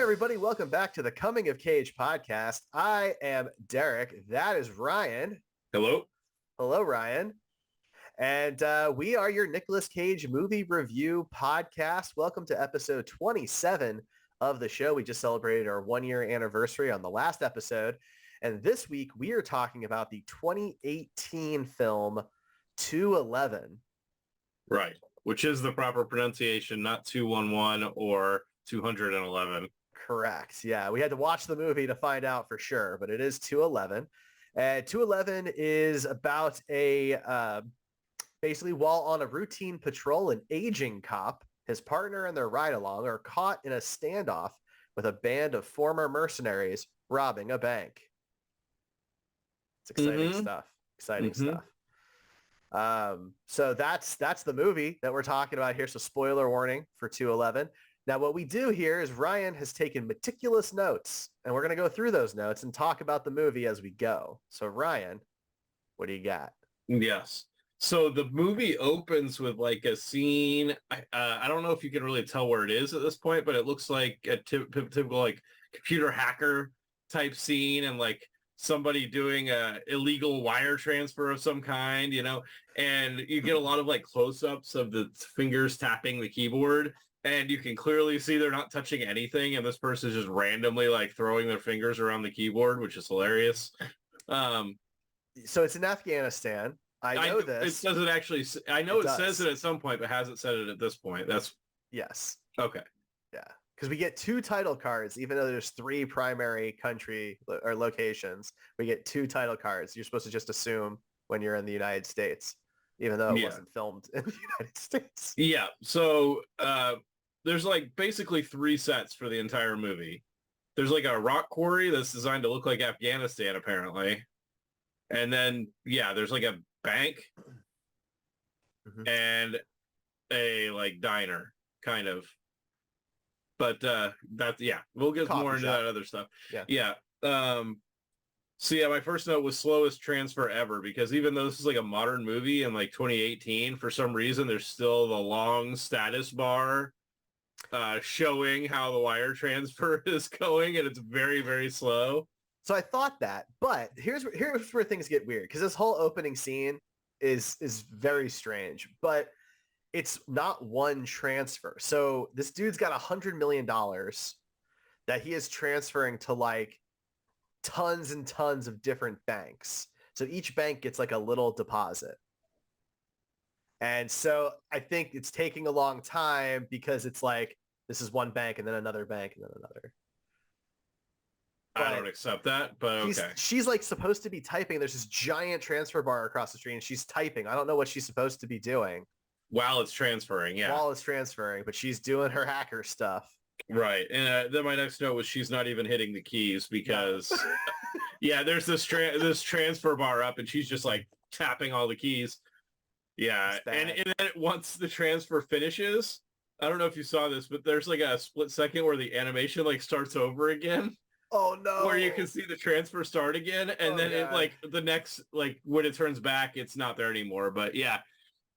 everybody. Welcome back to the Coming of Cage podcast. I am Derek. That is Ryan. Hello. Hello, Ryan. And we are your Nicolas Cage movie review podcast. Welcome to episode 27 of the show. We just celebrated our 1-year anniversary on the last episode. And this week, we are talking about the 2018 film 211. Right, which is the proper pronunciation, not 211 or 211. Correct. Yeah, we had to watch the movie to find out for sure, but it is 211. 211 is about a basically while on a routine patrol, an aging cop, his partner, and their ride-along are caught in a standoff with a band of former mercenaries robbing a bank. It's exciting stuff. Exciting stuff. So that's the movie that we're talking about here. So spoiler warning for 211. Now, what we do here is Ryan has taken meticulous notes, and we're going to go through those notes and talk about the movie as we go. So, Ryan, what do you got? Yes. So the movie opens with like a scene. I don't know if you can really tell where it is at this point, but it looks like a typical like computer hacker type scene and like somebody doing a illegal wire transfer of some kind, and you get a lot of like close-ups of the fingers tapping the keyboard. And you can clearly see they're not touching anything, and this person is just randomly like throwing their fingers around the keyboard, which is hilarious. So it's in Afghanistan. I know this. It doesn't actually. I know it says it at some point, but hasn't said it at this point. That's yes. Okay. Yeah, because we get 2 title cards, even though there's 3 primary country or locations. We get 2 title cards. You're supposed to just assume when you're in the United States, even though it wasn't filmed in the United States. Yeah. So there's like basically 3 sets for the entire movie. There's like a rock quarry that's designed to look like Afghanistan, apparently. And then, there's like a bank and a like diner, kind of. But we'll get more into that other stuff. Yeah. So my first note was slowest transfer ever, because even though this is like a modern movie in like 2018, for some reason there's still the long status bar showing how the wire transfer is going, and it's very, very slow. So I thought that, but here's where things get weird, because this whole opening scene is very strange, but it's not one transfer. So this dude's got $100 million that he is transferring to like tons and tons of different banks. So each bank gets like a little deposit. And so I think it's taking a long time because it's like, this is one bank and then another bank and then another. I don't accept that, but okay. She's like supposed to be typing. There's this giant transfer bar across the street and she's typing. I don't know what she's supposed to be doing. While it's transferring, yeah. While it's transferring, but she's doing her hacker stuff. Right. And then my next note was she's not even hitting the keys because, there's this transfer bar up and she's just like tapping all the keys. Yeah. And then once the transfer finishes, I don't know if you saw this, but there's like a split second where the animation like starts over again. Oh no. Where you can see the transfer start again. And then it like the next, like when it turns back, it's not there anymore. But yeah,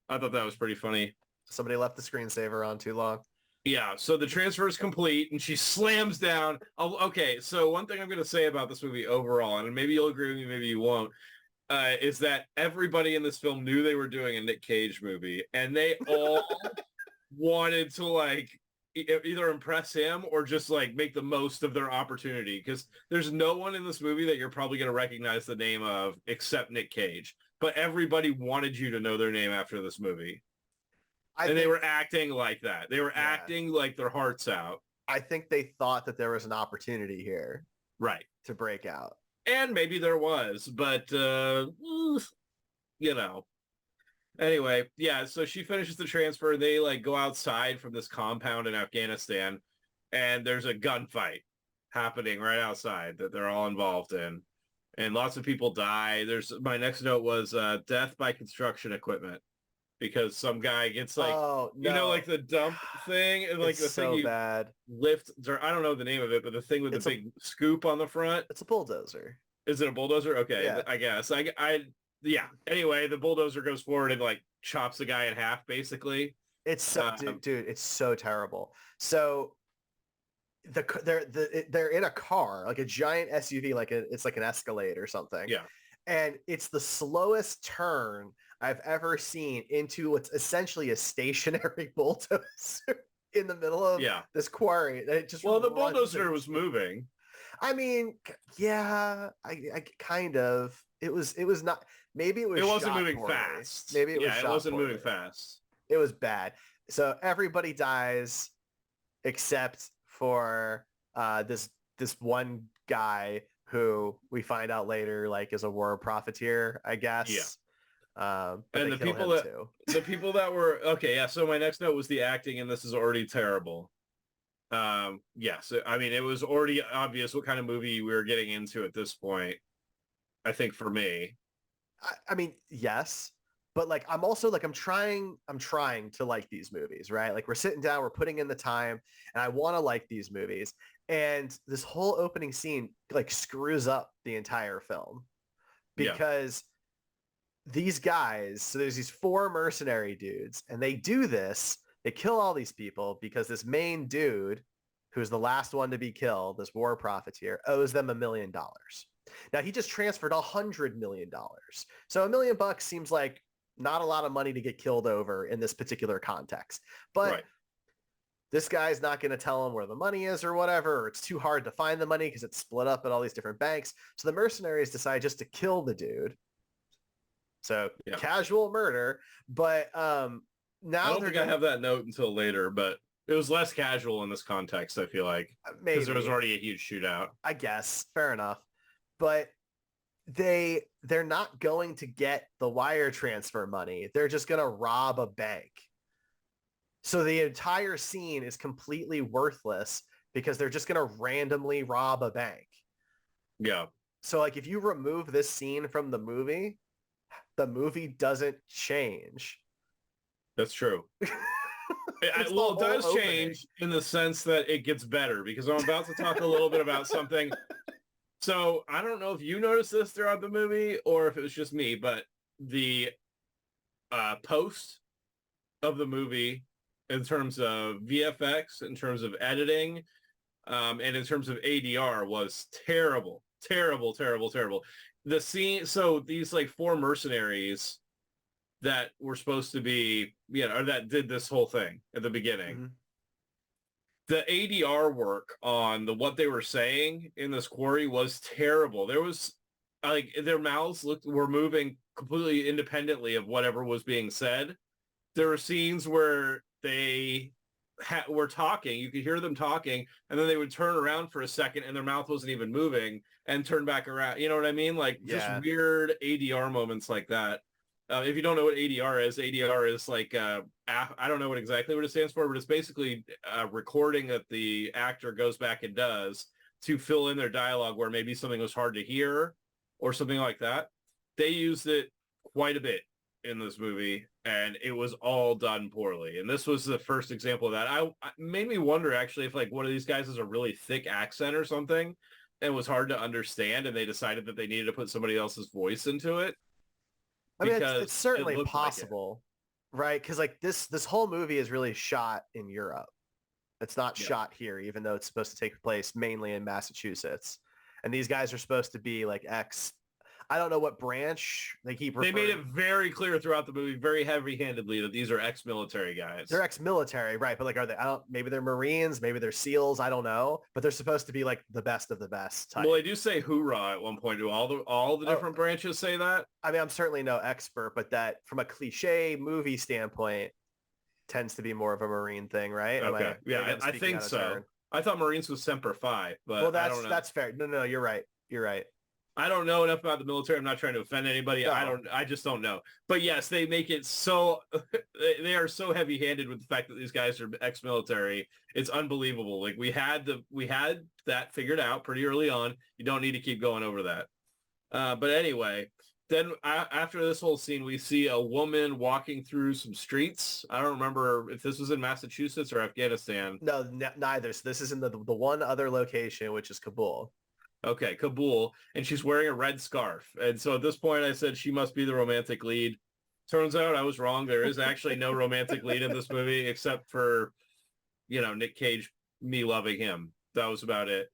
I thought that was pretty funny. Somebody left the screensaver on too long. Yeah, so the transfer is complete, and she slams down. Oh, okay, so one thing I'm going to say about this movie overall, and maybe you'll agree with me, maybe you won't, is that everybody in this film knew they were doing a Nic Cage movie, and they all wanted to, like, either impress him or just, like, make the most of their opportunity, because there's no one in this movie that you're probably going to recognize the name of except Nic Cage, but everybody wanted you to know their name after this movie. They were acting like that. They were acting like their hearts out. I think they thought that there was an opportunity here. Right. To break out. And maybe there was, but, Anyway, so she finishes the transfer. They, like, go outside from this compound in Afghanistan, and there's a gunfight happening right outside that they're all involved in. And lots of people die. My next note was death by construction equipment. Because some guy gets like, like the dump thing, and like it's the thing you bad. Lift, or I don't know the name of it, but the thing with the big scoop on the front. It's a bulldozer. Is it a bulldozer? Okay, I guess. Anyway, the bulldozer goes forward and like chops the guy in half, basically. It's so, dude, it's so terrible. So they're in a car, like a giant SUV, it's like an Escalade or something. Yeah. And it's the slowest turn I've ever seen into what's essentially a stationary bulldozer in the middle of this quarry. It just the bulldozer was moving. I mean, yeah, I kind of. It was not. Maybe it was. It wasn't moving poorly. fast. Maybe it was. It wasn't poorly. moving fast. It was bad. So everybody dies except for this one guy who we find out later is a war profiteer, I guess. Yeah. And the people that were okay. Yeah. So my next note was the acting, and this is already terrible. Yes. I mean, it was already obvious what kind of movie we were getting into at this point. I think for me. I mean, yes. But I'm also I'm trying to like these movies, right? We're sitting down, we're putting in the time, and I want to like these movies. And this whole opening scene screws up the entire film because these guys, so there's these 4 mercenary dudes, and they do this. They kill all these people because this main dude, who's the last one to be killed, this war profiteer, owes them $1 million. Now he just transferred $100 million. So $1 million seems like not a lot of money to get killed over in this particular context. But this guy's not going to tell him where the money is or whatever, or it's too hard to find the money because it's split up at all these different banks. So the mercenaries decide just to kill the dude. So casual murder. But now I don't think I have that note until later, but it was less casual in this context, I feel like. Because there was already a huge shootout. I guess. Fair enough. But they're not going to get the wire transfer money. They're just going to rob a bank. So the entire scene is completely worthless because they're just going to randomly rob a bank. Yeah. So if you remove this scene from the movie doesn't change. That's true. It does change in the sense that it gets better, because I'm about to talk a little bit about something. So I don't know if you noticed this throughout the movie or if it was just me, but the post of the movie in terms of VFX, in terms of editing, and in terms of ADR was terrible. Terrible, terrible, terrible. The scene, so these 4 mercenaries that were supposed to be, or that did this whole thing at the beginning. Mm-hmm. The ADR work on what they were saying in this quarry was terrible. There was their mouths were moving completely independently of whatever was being said. There were scenes where they were talking. You could hear them talking, and then they would turn around for a second and their mouth wasn't even moving and turn back around. You know what I mean? Just weird ADR moments like that. If you don't know what ADR is I don't know what it stands for, but it's basically recording that the actor goes back and does to fill in their dialogue where maybe something was hard to hear or something like that. They used it quite a bit in this movie, and it was all done poorly. And this was the first example of that. I made me wonder actually if one of these guys has a really thick accent or something and was hard to understand, and they decided that they needed to put somebody else's voice into it. I mean, it's certainly possible, right? Because this whole movie is really shot in Europe. It's not shot here, even though it's supposed to take place mainly in Massachusetts. And these guys are supposed to be I don't know what branch they keep referring. They made it very clear throughout the movie, very heavy-handedly, that these are ex-military guys. They're ex-military, right? But are they? Maybe they're Marines, maybe they're SEALs. I don't know. But they're supposed to be the best of the best type. Well, they do say "hoorah" at one point. Do all the different branches say that? I mean, I'm certainly no expert, but that from a cliche movie standpoint tends to be more of a Marine thing, right? Okay, I think so. Turn? I thought Marines was Semper Fi, but I don't know. That's fair. No, you're right. You're right. I don't know enough about the military. I'm not trying to offend anybody. No. I just don't know. But yes, they make it so, they are so heavy-handed with the fact that these guys are ex-military. It's unbelievable. We had that figured out pretty early on. You don't need to keep going over that. But anyway, then after this whole scene, we see a woman walking through some streets. I don't remember if this was in Massachusetts or Afghanistan. No, neither. So this is in the one other location, which is Kabul. Okay, Kabul, and she's wearing a red scarf. And so at this point, I said she must be the romantic lead. Turns out I was wrong. There is actually no romantic lead in this movie except for, Nic Cage, me loving him. That was about it.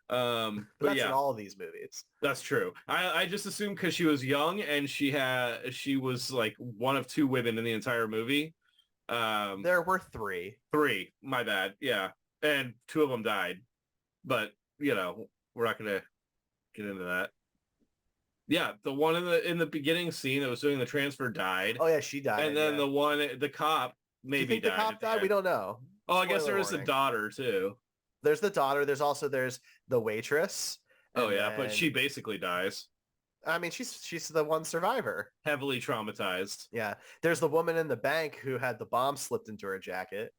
But But that's in yeah, all of these movies. that's true. I just assumed because she was young and she was like one of two women in the entire movie. There were three. Three, my bad. Yeah, and two of them died. But we're not gonna get into that. Yeah, the one in the beginning scene that was doing the transfer died, Oh yeah, she died. and then yeah. the cop Do you maybe think the died cop at the died? We end. don't know. Oh, I guess Spoiler there is the warning. daughter too. There's the daughter. There's the waitress. Oh And yeah, but then, she basically dies, I mean, she's the one survivor. heavily traumatized. Yeah. There's the woman in the bank who had the bomb slipped into her jacket.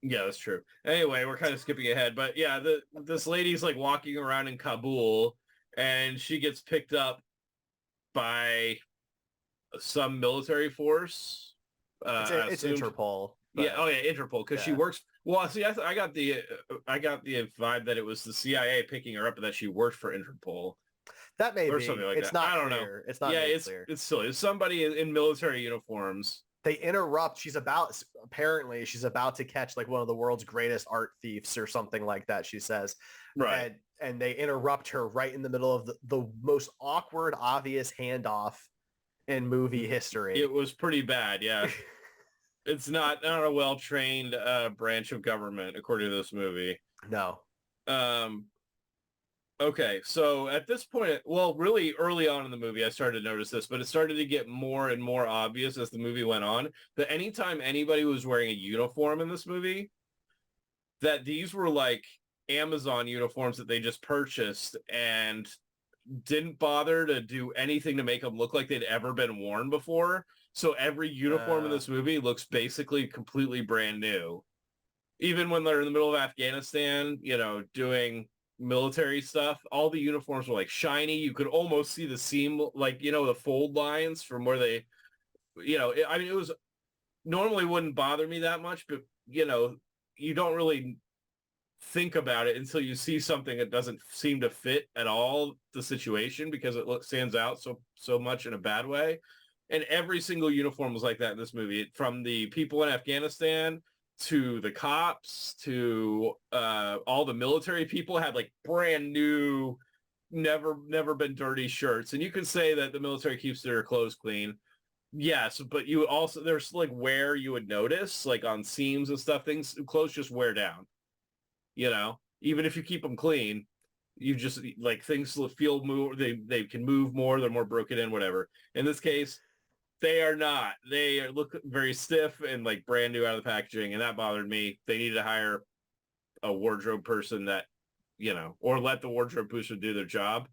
Yeah, that's true. Anyway, we're kind of skipping ahead, but yeah, this lady's like walking around in Kabul, and she gets picked up by some military force. It's Assumed. Interpol. Yeah. But Oh yeah, Interpol, because she yeah, works. Well, see, I got the vibe that it was the CIA picking her up, and that she worked for Interpol that may or be. something like It's that. not I don't know. clear. It's not Yeah, made clear. it's silly. It's somebody in military uniforms. They interrupt. Apparently she's about to catch like one of the world's greatest art thieves or something like that, she says. Right. And they interrupt her right in the middle of the most awkward, obvious handoff in movie history. It was pretty bad. Yeah. It's not a well-trained branch of government, according to this movie. No. Okay, so at this point, well, really early on in the movie, I started to notice this, but it started to get more and more obvious as the movie went on, that anytime anybody was wearing a uniform in this movie, that these were like Amazon uniforms that they just purchased and didn't bother to do anything to make them look like they'd ever been worn before. So every uniform in this movie looks basically completely brand new. Even when they're in the middle of Afghanistan, doing military stuff, all the uniforms were like shiny. You could almost see the seam, like, the fold lines from where they, I mean, it was normally wouldn't bother me that much, but you don't really think about it until you see something that doesn't seem to fit at all the situation, because it stands out so much in a bad way. And every single uniform was like that in this movie, from the people in Afghanistan to the cops to all the military people had like brand new, never been dirty shirts. And you can say that the military keeps their clothes clean. Yes, but you also, there's like where you would notice, like on seams and stuff, clothes just wear down. Even if you keep them clean, you just like things feel more, they can move more, they're more broken in, whatever. In this case, they are not. They look very stiff and like brand new out of the packaging, and that bothered me. They needed to hire a wardrobe person that, or let the wardrobe person do their job.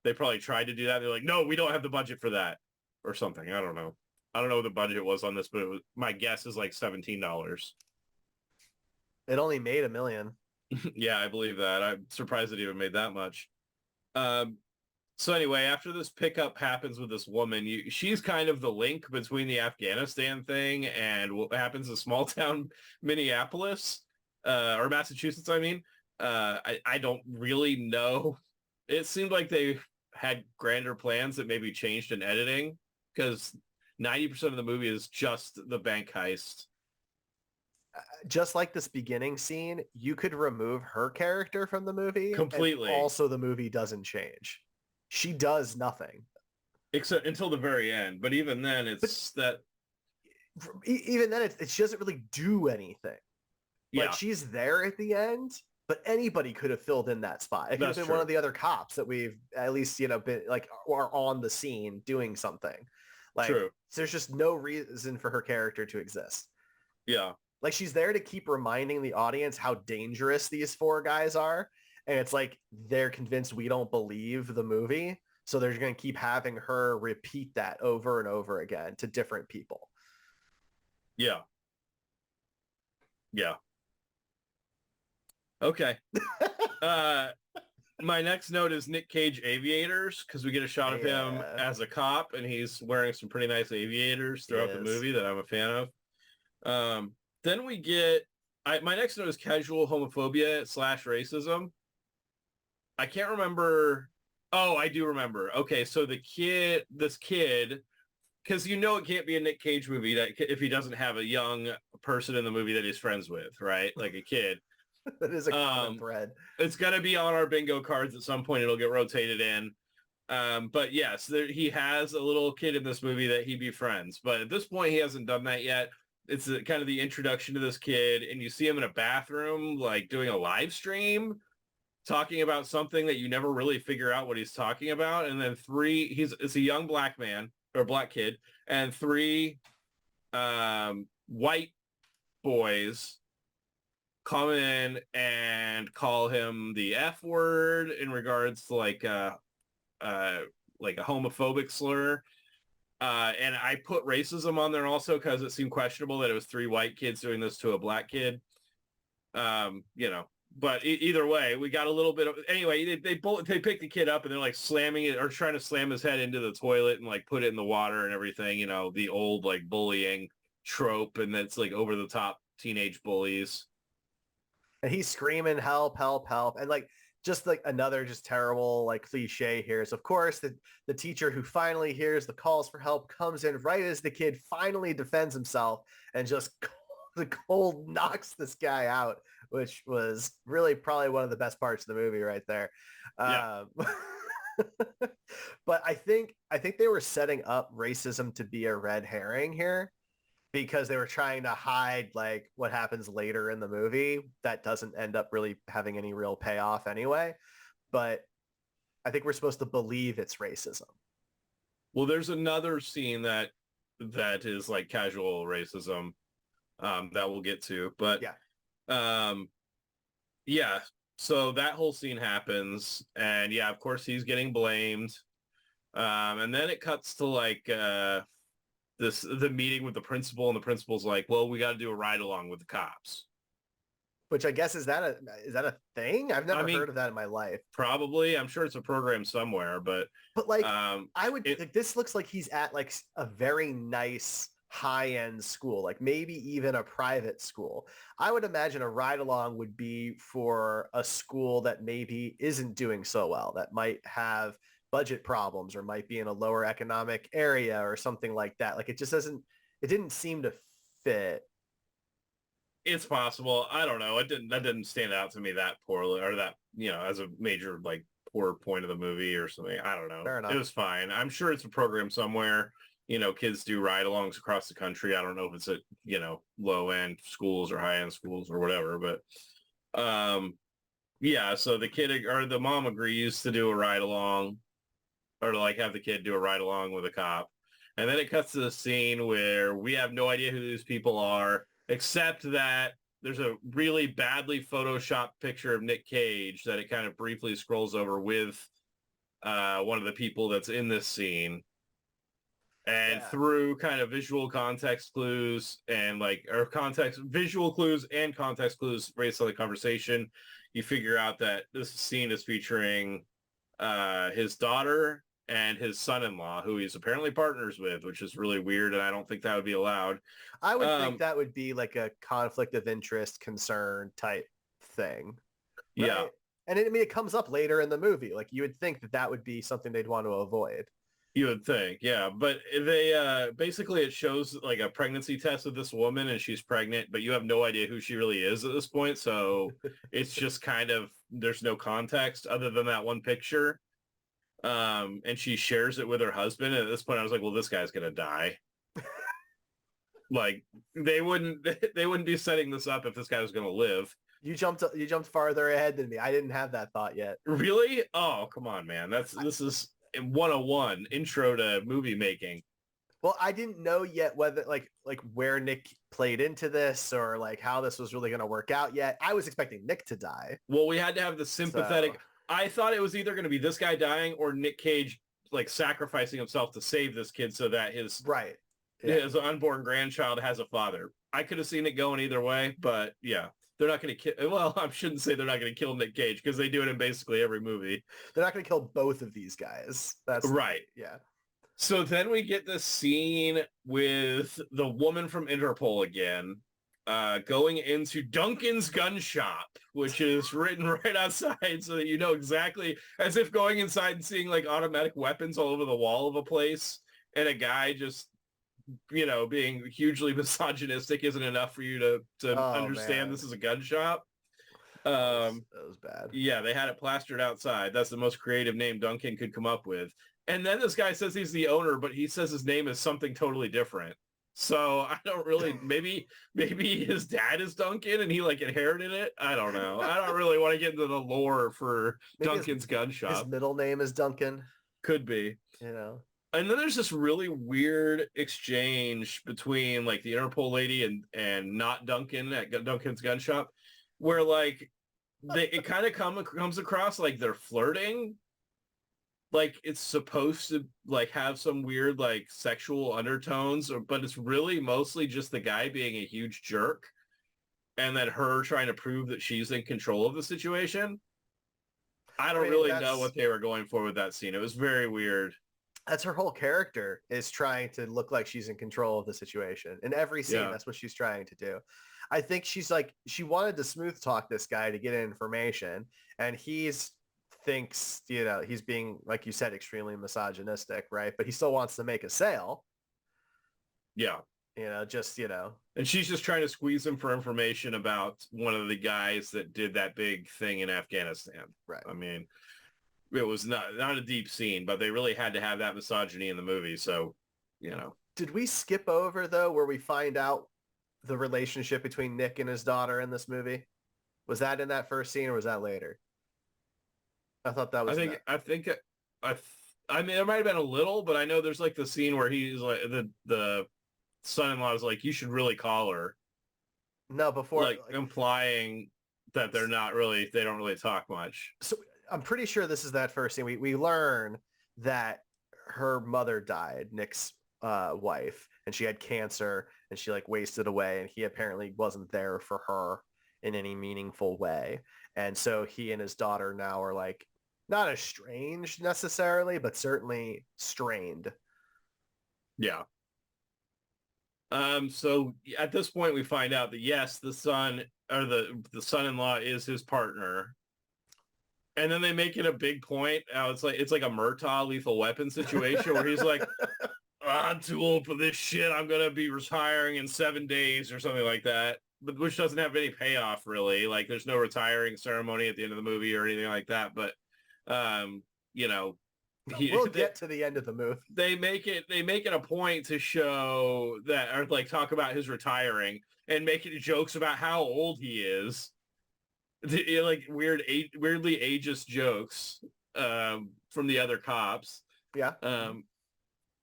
They probably tried to do that. They're like, no, we don't have the budget for that, or something. I don't know. I don't know what the budget was on this, but my guess is like $17. It only made $1 million. Yeah, I believe that. I'm surprised it even made that much. So anyway, after this pickup happens with this woman, she's kind of the link between the Afghanistan thing and what happens in small town Minneapolis, or Massachusetts, I mean. I don't really know. It seemed like they had grander plans that maybe changed in editing, because 90% of the movie is just the bank heist. Just like this beginning scene, you could remove her character from the movie Completely. and also the movie doesn't change. She does nothing. Except until the very end. But even then, even then, she doesn't really do anything. Yeah. Like, she's there at the end, but anybody could have filled in that spot. It could have been one of the other cops that we've at least, been like, are on the scene doing something. Like, true. So there's just no reason for her character to exist. Yeah. Like, she's there to keep reminding the audience how dangerous these four guys are. And it's like they're convinced we don't believe the movie. So they're going to keep having her repeat that over and over again to different people. Yeah. Yeah. Okay. My next note is Nic Cage aviators, because we get a shot of him as a cop, and he's wearing some pretty nice aviators throughout the movie that I'm a fan of. Then we get, my next note is casual homophobia / racism. I can't remember. Oh, I do remember. Okay, so this kid, because it can't be a Nic Cage movie that if he doesn't have a young person in the movie that he's friends with, right? Like a kid. That is a common thread. It's going to be on our bingo cards at some point. It'll get rotated in. But yes, he has a little kid in this movie that he befriends. But at this point, he hasn't done that yet. It's kind of the introduction to this kid. And you see him in a bathroom, like doing a live stream, talking about something that you never really figure out what he's talking about. And then it's a young black man or black kid, and three white boys come in and call him the F word in regards to like a homophobic slur. And I put racism on there also because it seemed questionable that it was three white kids doing this to a black kid. But either way, we got a little bit of, anyway, they pick the kid up and they're like slamming it or trying to slam his head into the toilet and like put it in the water and everything, the old like bullying trope. And that's like over the top teenage bullies. And he's screaming, help, help, help. And like, just like another just terrible like cliche here is, of course, the teacher who finally hears the calls for help comes in right as the kid finally defends himself and just the cold knocks this guy out, which was really probably one of the best parts of the movie right there. Yeah. But I think they were setting up racism to be a red herring here, because they were trying to hide like what happens later in the movie that doesn't end up really having any real payoff anyway. But I think we're supposed to believe it's racism. Well, there's another scene that is like casual racism that we'll get to. But so that whole scene happens, and yeah, of course he's getting blamed. And then it cuts to like the meeting with the principal, and the principal's like, well, we got to do a ride along with the cops. Which I guess, is that a thing? I've never heard of that in my life. Probably. I'm sure it's a program somewhere, but like, this looks like he's at like a very nice high-end school, like maybe even a private school. I would imagine a ride along would be for a school that maybe isn't doing so well, that might have budget problems or might be in a lower economic area or something like that. Like it didn't seem to fit. It's possible. I don't know. That didn't stand out to me that poorly, or that, as a major like poor point of the movie or something. I don't know. Fair enough. It was fine. I'm sure it's a program somewhere. Kids do ride-alongs across the country. I don't know if it's at, low-end schools or high-end schools or whatever, but so the kid or the mom agrees to do a ride-along, or to like have the kid do a ride along with a cop. And then it cuts to the scene where we have no idea who these people are, except that there's a really badly photoshopped picture of Nic Cage that it kind of briefly scrolls over with one of the people that's in this scene. And through kind of visual context clues and visual clues and context clues based on the conversation, you figure out that this scene is featuring his daughter and his son-in-law, who he's apparently partners with, which is really weird, and I don't think that would be allowed. I would think that would be like a conflict of interest concern type thing. Right? Yeah. And it comes up later in the movie. Like you would think that would be something they'd want to avoid. You would think, yeah. But they basically it shows like a pregnancy test of this woman, and she's pregnant, but you have no idea who she really is at this point. So it's just kind of, there's no context other than that one picture. And she shares it with her husband. And at this point I was like, well, this guy's going to die. Like they wouldn't be setting this up if this guy was going to live. You jumped farther ahead than me. I didn't have that thought yet. Really? Oh, come on, man. This is 101 intro to movie making. Well, I didn't know yet whether like where Nick played into this or like how this was really going to work out yet. I was expecting Nick to die. Well, we had to have the sympathetic. I thought it was either going to be this guy dying or Nic Cage like sacrificing himself to save this kid so that his unborn grandchild has a father. I could have seen it going either way, but yeah. They're not going to kill. Well, I shouldn't say they're not going to kill Nic Cage because they do it in basically every movie. They're not going to kill both of these guys. That's right. Yeah. So then we get this scene with the woman from Interpol again, going into Duncan's gun shop, which is written right outside so that you know exactly, as if going inside and seeing like automatic weapons all over the wall of a place, and a guy just, being hugely misogynistic isn't enough for you to understand this is a gun shop. That was bad. Yeah, they had it plastered outside. That's the most creative name Duncan could come up with. And then this guy says he's the owner, but he says his name is something totally different. So I don't really, maybe his dad is Duncan and he like inherited it. I don't know. I don't really want to get into the lore for Maybe Duncan's gun shop. His middle name is Duncan. Could be. You know. And then there's this really weird exchange between like the Interpol lady and not Duncan at Duncan's gun shop, where like it kind of comes across like they're flirting. Like it's supposed to like have some weird like sexual undertones, but it's really mostly just the guy being a huge jerk and then her trying to prove that she's in control of the situation. I don't really know what they were going for with that scene. It was very weird. That's her whole character, is trying to look like she's in control of the situation. In every scene, that's what she's trying to do. I think she's like, she wanted to smooth talk this guy to get information, and thinks, you know, he's being, like you said, extremely misogynistic, right? But he still wants to make a sale. Yeah. You know, just, you know. And she's just trying to squeeze him for information about one of the guys that did that big thing in Afghanistan. Right. I mean, it was not a deep scene, but they really had to have that misogyny in the movie. So, you know. Did we skip over, though, where we find out the relationship between Nick and his daughter in this movie? Was that in that first scene or was that later? I thought that was. I mean, there might have been a little, but I know there's like the scene where he's like the son-in-law is like, you should really call her. No, before like implying that they don't really talk much. So I'm pretty sure this is that first scene. We learn that her mother died, Nick's wife, and she had cancer and she like wasted away, and he apparently wasn't there for her in any meaningful way. And so he and his daughter now are like not estranged necessarily, but certainly strained. Yeah. So at this point we find out that yes, the son or the son-in-law is his partner. And then they make it a big point. It's like a Murtaugh Lethal Weapon situation where he's like, I'm too old for this shit. I'm going to be retiring in 7 days or something like that. But which doesn't have any payoff really. Like there's no retiring ceremony at the end of the movie or anything like that. But, you know, we'll get to the end of the movie. They make it a point to show that, or like talk about his retiring and making jokes about how old he is. Like weirdly ageist jokes from the other cops. Yeah.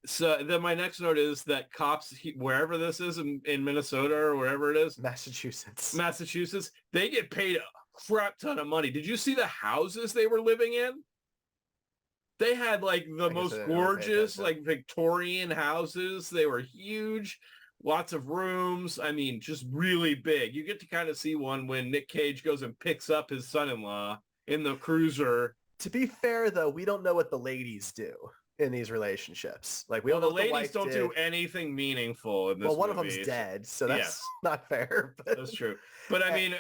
So then my next note is that cops, wherever this is in Minnesota or wherever it is, Massachusetts, they get paid a crap ton of money. Did you see the houses they were living in? They had like the most gorgeous, like Victorian houses. They were huge, lots of rooms. I mean, just really big. You get to kind of see one when Nic Cage goes and picks up his son-in-law in the cruiser. To be fair, though, we don't know what the ladies do in these relationships. Like we don't know the ladies don't do anything meaningful in this movie. One of them's dead, so that's not fair. But... That's true. But I mean,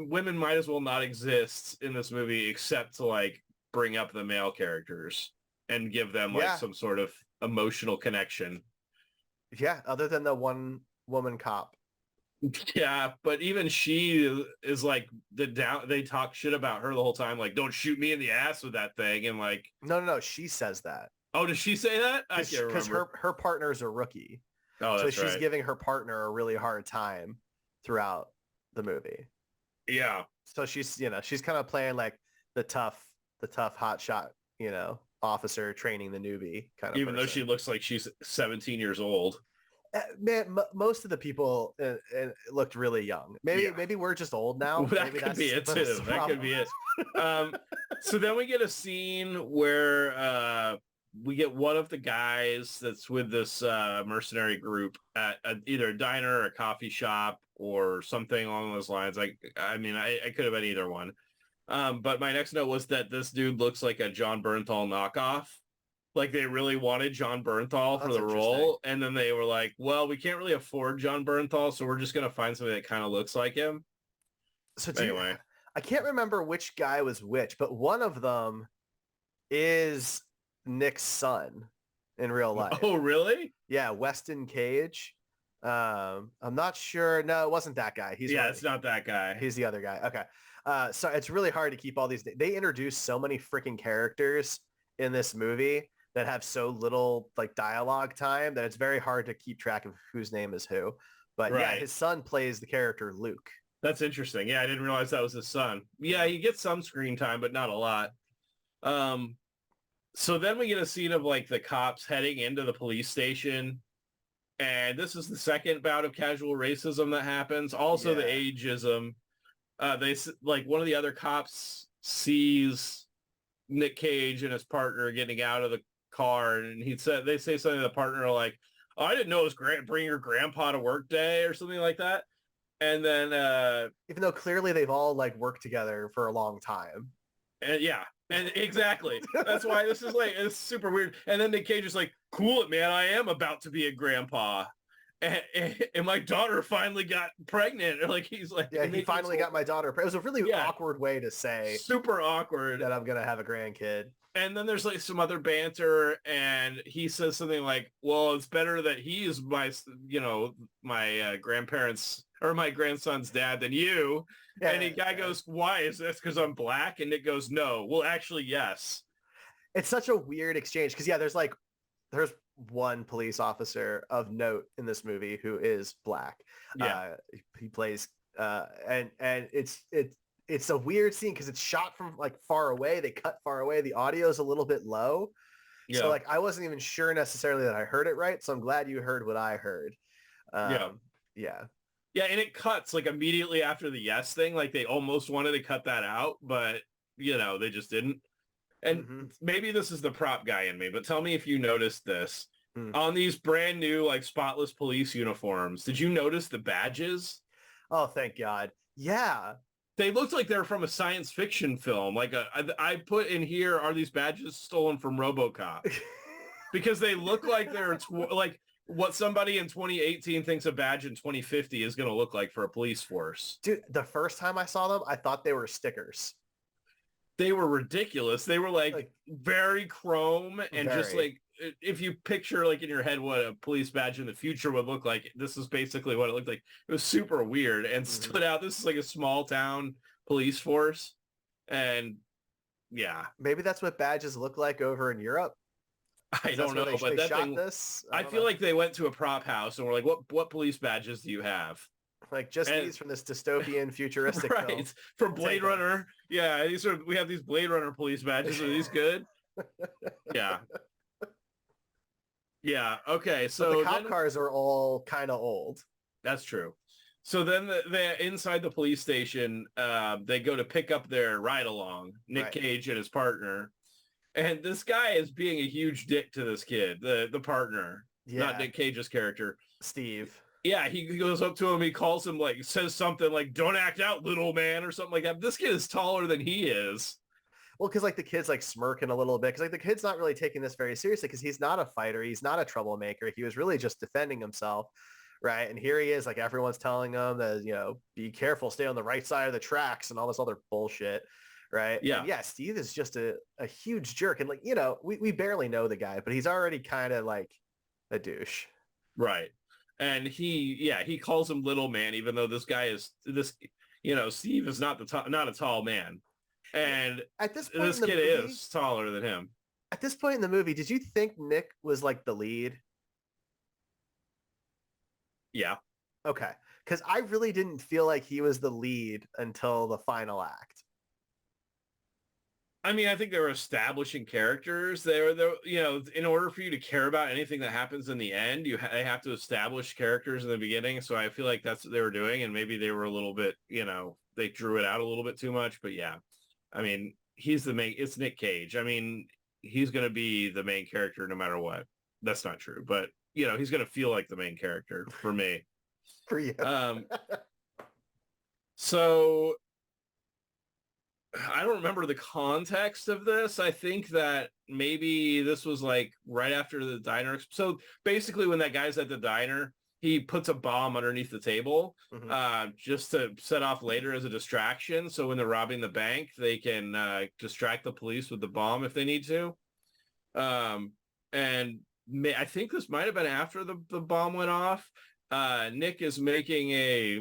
women might as well not exist in this movie except to like bring up the male characters and give them like some sort of emotional connection. Yeah, other than the one woman cop. Yeah, but even she is like they talk shit about her the whole time, like don't shoot me in the ass with that thing, and like no, she says that. Oh, does she say that? I can't remember. Because her partner's a rookie. Oh, that's so she's giving her partner a really hard time throughout the movie. Yeah. So she's kind of playing like the tough hotshot, officer training the newbie kind of even person. Though she looks like she's 17 years old. Man, most of the people looked really young. Maybe we're just old now. That could be it too. That could be it. So then we get a scene where we get one of the guys that's with this mercenary group at either a diner or a coffee shop or something along those lines. I could have been either one. But my next note was that this dude looks like a John Bernthal knockoff. Like they really wanted John Bernthal for the role. And then they were like, well, we can't really afford John Bernthal, so we're just going to find somebody that kind of looks like him. So anyway, I can't remember which guy was which, but one of them is Nick's son in real life. Oh, really? Yeah, Weston Cage. I'm not sure. No, it wasn't that guy. It's not that guy. He's the other guy. Okay. So it's really hard to keep all these. They introduce so many freaking characters in this movie that have so little like dialogue time that it's very hard to keep track of whose name is who. But yeah, Right. his son plays the character Luke. That's interesting. Yeah, I didn't realize that was his son. Yeah, he gets some screen time, but not a lot. Um, so then we get a scene of like the cops heading into the police station. And this is the second bout of casual racism that happens. Also the Yeah. ageism. They like one of the other cops sees Nic Cage and his partner getting out of the car, and they say something to the partner like, "Oh, I didn't know it was bring your grandpa to work day" or something like that. And then Even though clearly they've all like worked together for a long time. and yeah, and exactly. That's why this is like it's super weird. And then Nic Cage is like, "Cool it, man. I am about to be a grandpa." And my daughter finally got pregnant. Or like he's like, Yeah, he finally got my daughter. It was a really Yeah. awkward way to say super awkward. that I'm gonna have a grandkid. And then there's like some other banter, and he says something like, "Well, it's better that he's my, my grandparents or my grandson's dad than you." Yeah, And the guy goes, "Why? Is this because I'm black?" And Nick goes, "No. Well, actually, yes." it's such a weird exchange because yeah, there's one police officer of note in this movie who is black. Yeah. He plays and it's a weird scene because it's shot from like far away. They cut far away. The audio is a little bit low. Yeah. So like I wasn't even sure necessarily that I heard it right. So I'm glad you heard what I heard. Yeah. Yeah. Yeah, and it cuts like immediately after the yes thing. Like they almost wanted to cut that out, but they just didn't. And maybe this is the prop guy in me, but tell me if you noticed this. On these brand new like spotless police uniforms, did you notice the badges? Oh, thank God. Yeah. They looked like they're from a science fiction film. Like I put in here, are these badges stolen from RoboCop? Because they look like they're like what somebody in 2018 thinks a badge in 2050 is going to look like for a police force. Dude, the first time I saw them, I thought they were stickers. They were ridiculous. They were like very chrome and just very. like if you picture like in your head what a police badge in the future would look like, this is basically what it looked like. It was super weird and stood out. This is like a small town police force. And yeah. Maybe that's what badges look like over in Europe. I don't know, but that thing, I feel like they went to a prop house and were like, what police badges do you have? Like just these from this dystopian futuristic right film. From Blade Runner. Yeah, we have these Blade Runner police badges. Are these good? Yeah. Yeah. Okay. So but the cop cars are all kind of old. That's true. So then they're inside the police station. They go to pick up their ride along, Nic Cage and his partner. And this guy is being a huge dick to this kid, the partner, not Nic Cage's character. Steve. Yeah, he goes up to him. He calls him like, says something like, "Don't act out, little man," or something like that. This kid is taller than he is. Well, because like the kid's like smirking a little bit because like the kid's not really taking this very seriously because he's not a fighter. He's not a troublemaker. He was really just defending himself. Right. And here he is, like everyone's telling him that, be careful, stay on the right side of the tracks and all this other bullshit. Right. Yeah. And yeah. Steve is just a huge jerk. And like, we barely know the guy, but he's already kind of like a douche. Right. And he calls him little man, even though this guy is Steve is not a tall man. And at this point, this kid is taller than him. At this point in the movie, did you think Nick was like the lead? Yeah. Okay. Because I really didn't feel like he was the lead until the final act. I mean, I think they were establishing characters. They're in order for you to care about anything that happens in the end, they have to establish characters in the beginning. So I feel like that's what they were doing. And maybe they were a little bit, they drew it out a little bit too much. But yeah, I mean, it's Nic Cage. I mean, he's going to be the main character no matter what. That's not true. But, he's going to feel like the main character for me. For you. So I don't remember the context of this. I think that maybe this was like right after the diner. So basically when that guy's at the diner, he puts a bomb underneath the table just to set off later as a distraction. So when they're robbing the bank, they can distract the police with the bomb if they need to. And I think this might have been after the bomb went off. Nick is making a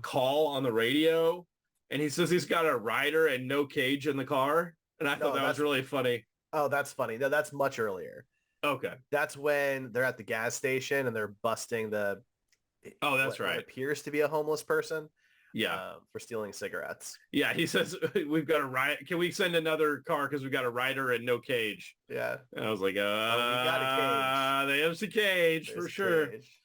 call on the radio. and he says he's got a rider and no cage in the car. And I thought No, that was really funny. oh, that's funny. No, that's much earlier. Okay. That's when they're at the gas station and they're busting Oh, that's what right. appears to be a homeless person Yeah. for stealing cigarettes. Yeah, he says, we've got a ride. Can we send another car because we got a rider and no cage? Yeah. And I was like, Oh, we got a cage. There's a cage There's for a sure. cage.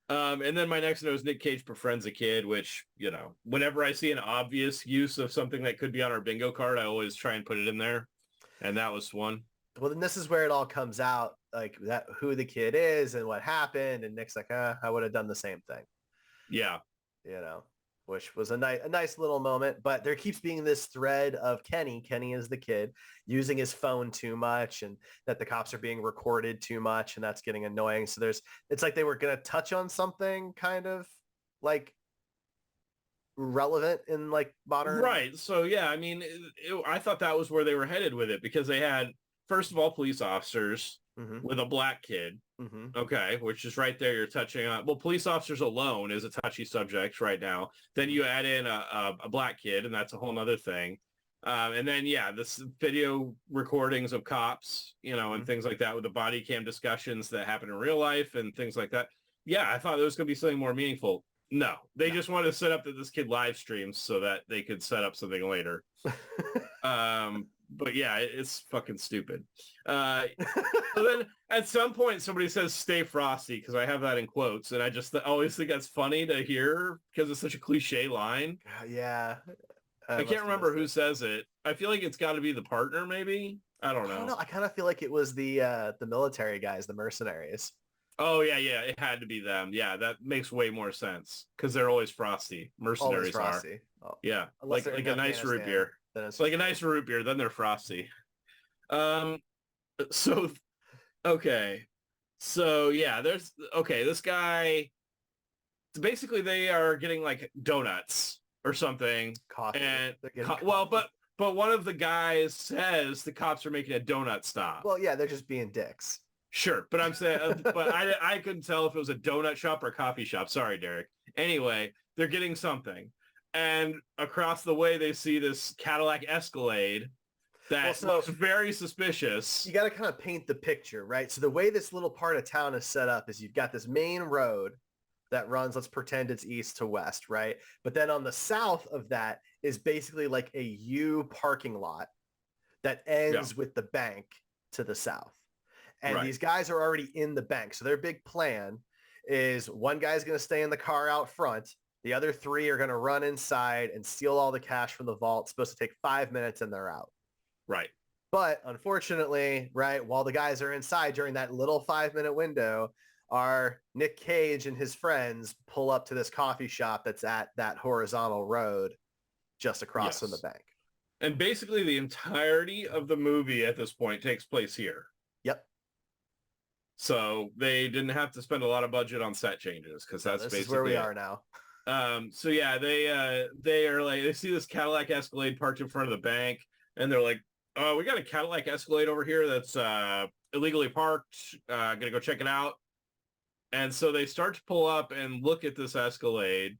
And then my next note is Nic Cage befriends a kid, which, you know, whenever I see an obvious use of something that could be on our bingo card, I always try and put it in there. And that was one. Well, then this is where it all comes out, like that who the kid is and what happened. And Nick's like, I would have done the same thing. Yeah. You know, which was a nice little moment. But there keeps being this thread of Kenny is the kid, using his phone too much, and that the cops are being recorded too much, and that's getting annoying. So it's like they were going to touch on something kind of like relevant in like modern. Right. So, yeah, I mean, I thought that was where they were headed with it, because they had, first of all, police officers with a black kid. Okay, which is right there. You're touching on, well, police officers alone is a touchy subject right now. Then you add in a black kid, and that's a whole nother thing. And then, yeah, this video recordings of cops, you know, and things like that, with the body cam discussions that happen in real life and things like that. Yeah, I thought there was going to be something more meaningful. No, they just wanted to set up that this kid live streams so that they could set up something later. But yeah, it's fucking stupid. So then at some point somebody says "stay frosty" because I have that in quotes, and I just always think that's funny to hear because it's such a cliche line. Yeah. I can't remember who says it. I feel like it's got to be the partner, maybe. I don't know. I kind of feel like it was the military guys, the mercenaries. Oh yeah, it had to be them. Yeah, that makes way more sense because they're always frosty. Mercenaries always frosty. Are. Oh. Yeah, like a nice root beer. It's like a nice root beer, then they're frosty. So, okay. So, yeah, this guy, basically they are getting like donuts or something. Coffee. And, well, but one of the guys says the cops are making a donut stop. Well, yeah, they're just being dicks. Sure, but I'm saying, but I couldn't tell if it was a donut shop or a coffee shop. Sorry, Derek. Anyway, they're getting something. And across the way, they see this Cadillac Escalade that looks very suspicious. You got to kind of paint the picture, right? So the way this little part of town is set up is you've got this main road that runs, let's pretend it's east to west, right? But then on the south of that is basically like a U parking lot that ends with the bank to the south. And these guys are already in the bank. So their big plan is one guy's going to stay in the car out front. The other three are going to run inside and steal all the cash from the vault. It's supposed to take 5 minutes and they're out. Right. But unfortunately, right, while the guys are inside during that little 5-minute window, our Nic Cage and his friends pull up to this coffee shop that's at that horizontal road just across from the bank. And basically the entirety of the movie at this point takes place here. Yep. So they didn't have to spend a lot of budget on set changes because that's basically where we are now. So yeah, they are like, they see this Cadillac Escalade parked in front of the bank, and they're like, "Oh, we got a Cadillac Escalade over here that's illegally parked. Gonna go check it out." And so they start to pull up and look at this Escalade,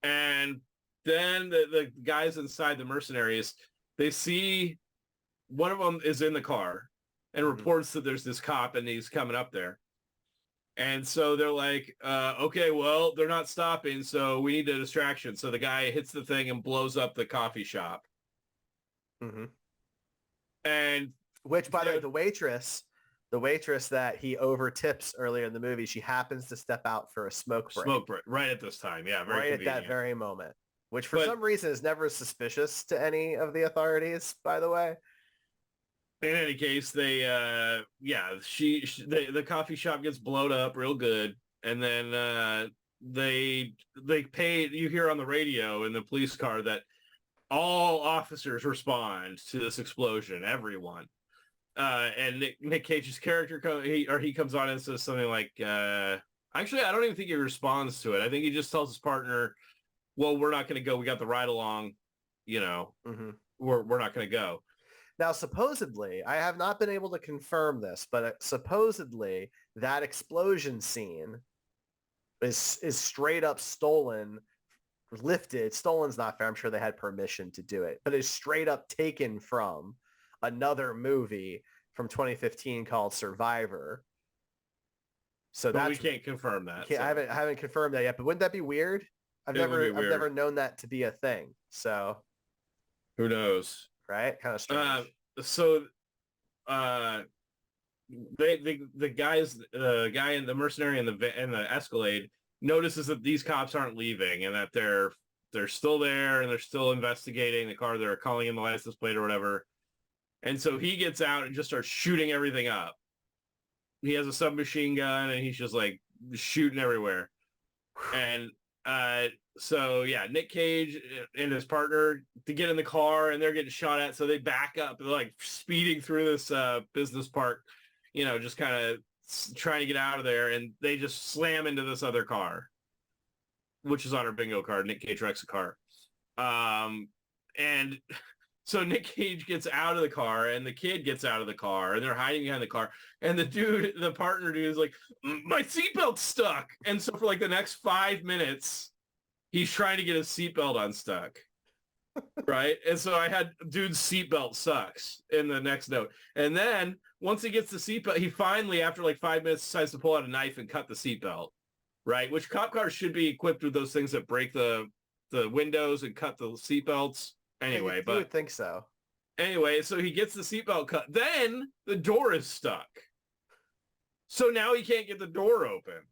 and then the guys inside, the mercenaries, they see one of them is in the car and reports that there's this cop and he's coming up there. And so they're like, okay, well, they're not stopping, so we need a distraction. So the guy hits the thing and blows up the coffee shop. And which, by the way, the waitress that he overtips earlier in the movie, she happens to step out for a smoke break. Right at this time. Yeah, very right at that very moment. Which for some reason is never suspicious to any of the authorities, by the way. In any case, they, the coffee shop gets blown up real good. And then they pay, you hear on the radio in the police car that all officers respond to this explosion, everyone. And Nic Cage's character, he comes on and says something like, actually, I don't even think he responds to it. I think he just tells his partner, well, we're not going to go. We got the ride along, you know, we're not going to go. Now, supposedly, I have not been able to confirm this, but supposedly that explosion scene is straight up stolen lifted. Stolen's not fair. I'm sure they had permission to do it, but it's straight up taken from another movie from 2015 called Survivor. So But we that's can't confirm that. So. I haven't confirmed that yet. But wouldn't that be weird? I've never known that to be a thing. So who knows? Right? Kind of strange. The guy in the mercenary in the Escalade notices that these cops aren't leaving and that they're still there and they're still investigating the car. They're calling in the license plate or whatever. And so he gets out and just starts shooting everything up. He has a submachine gun and he's just like shooting everywhere. And so yeah, Nic Cage and his partner to get in the car and they're getting shot at. So they back up. They're like speeding through this business park, just kind of trying to get out of there. And they just slam into this other car, which is on our bingo card. Nic Cage wrecks a car. And so Nic Cage gets out of the car and the kid gets out of the car and they're hiding behind the car. And the partner dude is like, my seatbelt's stuck. And so for like the next 5 minutes, he's trying to get his seatbelt unstuck. Right. And so I had dude's seatbelt sucks in the next note. And then once he gets the seatbelt, he finally, after like 5 minutes, decides to pull out a knife and cut the seatbelt. Right. Which cop cars should be equipped with those things that break the windows and cut the seatbelts. Anyway, you would think so. Anyway, so he gets the seatbelt cut. Then the door is stuck. So now he can't get the door open.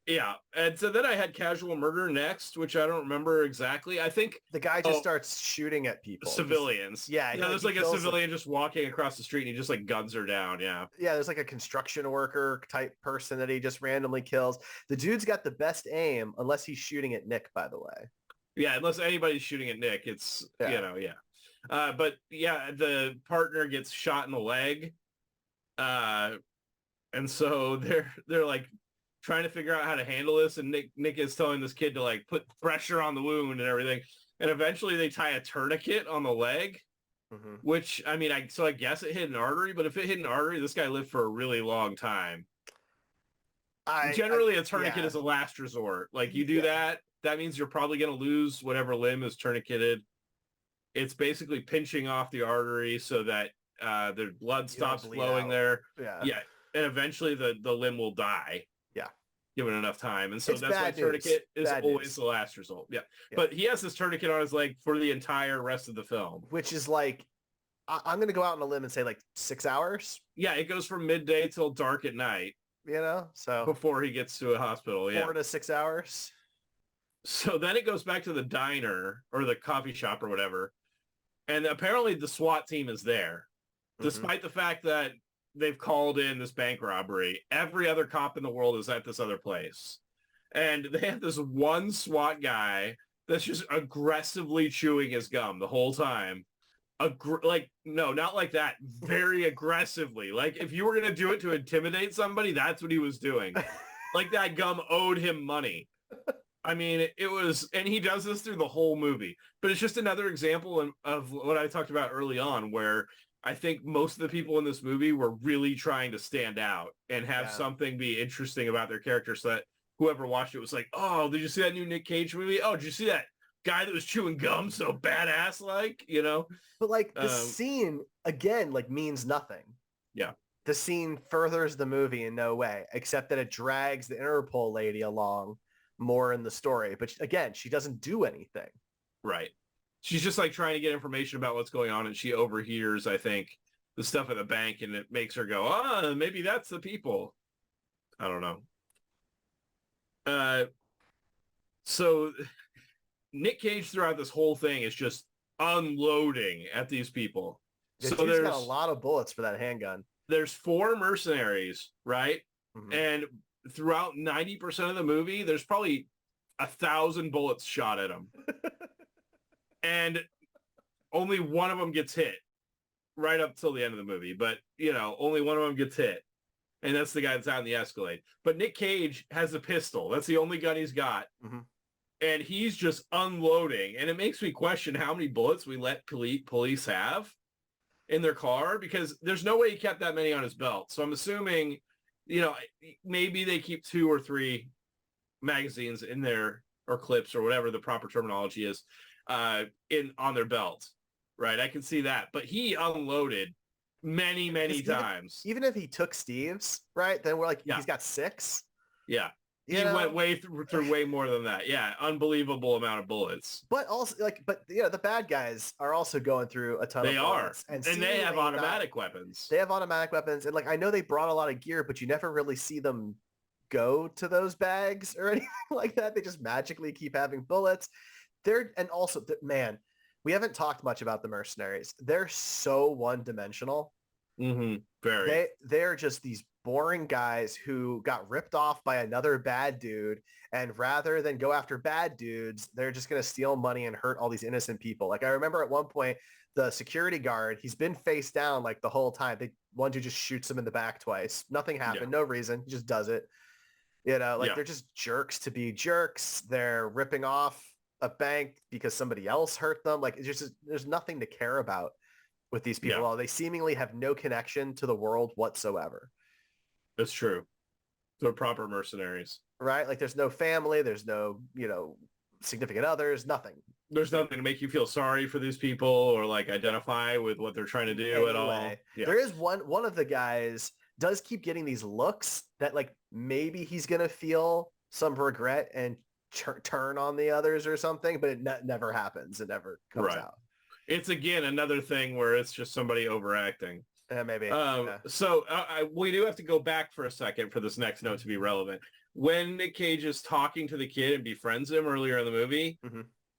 Yeah. And so then I had casual murder next, which I don't remember exactly. I think the guy just starts shooting at people. Civilians. Yeah. There's like a civilian just walking across the street and he just like guns her down. Yeah. Yeah. There's like a construction worker type person that he just randomly kills. The dude's got the best aim unless he's shooting at Nick, by the way. Yeah. Unless anybody's shooting at Nick, it's, yeah. But yeah, the partner gets shot in the leg. And so they're like trying to figure out how to handle this. And Nick is telling this kid to like put pressure on the wound and everything. And eventually they tie a tourniquet on the leg, which, I mean, I guess it hit an artery, but if it hit an artery, this guy lived for a really long time. Generally, a tourniquet is a last resort. Like you do that means you're probably going to lose whatever limb is tourniqueted. It's basically pinching off the artery so that the blood stops flowing there. Yeah. And eventually the limb will die. Yeah. Given enough time. And so that's why tourniquet is always the last result. Yeah. But he has this tourniquet on his leg for the entire rest of the film. Which is like, I'm going to go out on a limb and say like 6 hours. Yeah. It goes from midday till dark at night. So. Before he gets to a hospital. 4 to 6 hours. So then it goes back to the diner or the coffee shop or whatever. And apparently the SWAT team is there. Despite the fact that they've called in this bank robbery, every other cop in the world is at this other place. And they have this one SWAT guy that's just aggressively chewing his gum the whole time. No, not like that. Very aggressively. Like if you were going to do it to intimidate somebody, that's what he was doing. Like that gum owed him money. I mean, it was, and he does this through the whole movie, but it's just another example of what I talked about early on, where I think most of the people in this movie were really trying to stand out and have something be interesting about their character so that whoever watched it was like, oh, did you see that new Nic Cage movie? Oh, did you see that guy that was chewing gum so badass like, But like the scene, again, like means nothing. Yeah. The scene furthers the movie in no way, except that it drags the Interpol lady along more in the story. But again, she doesn't do anything. Right. She's just like trying to get information about what's going on, and she overhears, I think, the stuff at the bank, and it makes her go, maybe that's the people. I don't know. So Nic Cage throughout this whole thing is just unloading at these people. Yeah, so there's got a lot of bullets for that handgun. There's 4 mercenaries, right? And throughout 90% of the movie, there's probably 1,000 bullets shot at them. And only one of them gets hit right up till the end of the movie. But, only one of them gets hit. And that's the guy that's out in the Escalade. But Nic Cage has a pistol. That's the only gun he's got. And he's just unloading. And it makes me question how many bullets we let police have in their car, because there's no way he kept that many on his belt. So I'm assuming, maybe they keep 2 or 3 magazines in there, or clips, or whatever the proper terminology is, on their belt, right? I can see that. But he unloaded many times. Even if he took Steve's, right, then we're like, Yeah. he's got 6. Yeah. You He know? went way through way more than that. Yeah, unbelievable amount of bullets. But also, like, the bad guys are also going through a ton of bullets. And they have automatic weapons. They have automatic weapons. And, like, I know they brought a lot of gear, but you never really see them go to those bags or anything like that. They just magically keep having bullets. Man, we haven't talked much about the mercenaries. They're so one-dimensional. Mm-hmm. Very. They're just these boring guys who got ripped off by another bad dude, and rather than go after bad dudes, they're just going to steal money and hurt all these innocent people. Like, I remember at one point, the security guard, he's been face down like the whole time. One dude just shoots him in the back twice. Nothing happened. No reason. He just does it. They're just jerks to be jerks. They're ripping off a bank because somebody else hurt them. Like, it's just, there's nothing to care about with these people. Yeah. They seemingly have no connection to the world whatsoever. That's true. They're proper mercenaries. Right? Like, there's no family. There's no, significant others. Nothing. There's nothing to make you feel sorry for these people or like identify with what they're trying to do at all. Yeah. There is one of the guys does keep getting these looks that, like, maybe he's going to feel some regret and turn on the others or something, but it never happens. It never comes out. It's, again, another thing where it's just somebody overacting. Maybe. So we do have to go back for a second for this next note to be relevant. When Nic Cage is talking to the kid and befriends him earlier in the movie,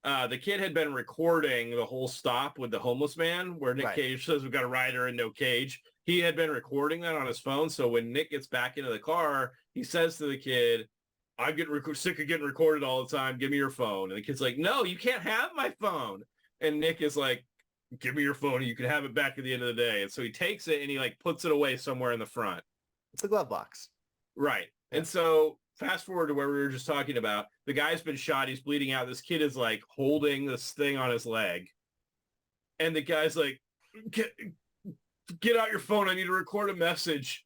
the kid had been recording the whole stop with the homeless man where Nic Cage says, "We've got a rider and no cage." He had been recording that on his phone. So when Nick gets back into the car, he says to the kid, "I'm getting sick of getting recorded all the time. Give me your phone." And the kid's like, "No, you can't have my phone." And Nick is like, "Give me your phone and you can have it back at the end of the day." And so he takes it and he like puts it away somewhere in the front. It's a glove box. Right. Yeah. And so fast forward to where we were just talking about, the guy's been shot. He's bleeding out. This kid is like holding this thing on his leg. And the guy's like, get out your phone. I need to record a message.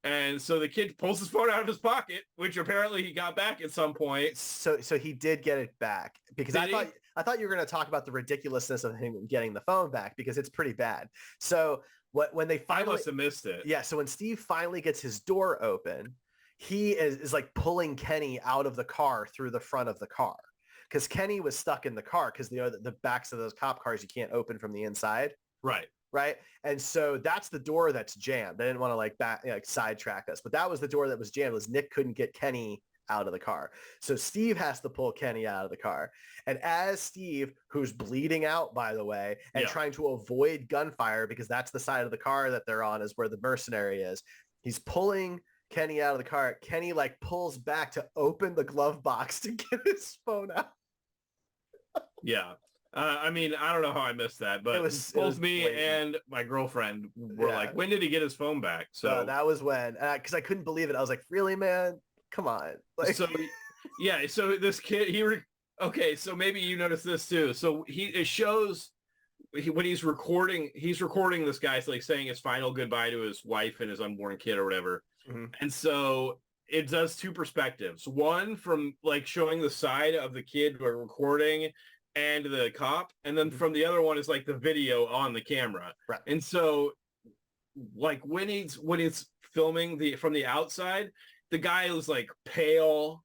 And so the kid pulls his phone out of his pocket, which apparently he got back at some point. So he did get it back, because I thought you were going to talk about the ridiculousness of him getting the phone back, because it's pretty bad. So when they finally, I must have missed it. Yeah. So when Steve finally gets his door open, he is like pulling Kenny out of the car through the front of the car, because Kenny was stuck in the car because the backs of those cop cars you can't open from the inside. Right. And so that's the door that's jammed. They didn't want to sidetrack us, but that was the door that was jammed. Was Nick couldn't get Kenny out of the car. So Steve has to pull Kenny out of the car. And as Steve, who's bleeding out, by the way, and trying to avoid gunfire, because that's the side of the car that they're on is where the mercenary is, he's pulling Kenny out of the car. Kenny like pulls back to open the glove box to get his phone out. Yeah. I mean, I don't know how I missed that, but both me blatant. And my girlfriend were like, when did he get his phone back? So that was when, because I couldn't believe it. I was like, really, man? Come on. Like, so this kid, so maybe you noticed this too. So it shows when he's recording this guy's like saying his final goodbye to his wife and his unborn kid or whatever. Mm-hmm. And so it does two perspectives. One from like showing the side of the kid we're recording and the cop, and then from the other one is like the video on the camera. Right. And so like when he's filming from the outside, the guy is like pale,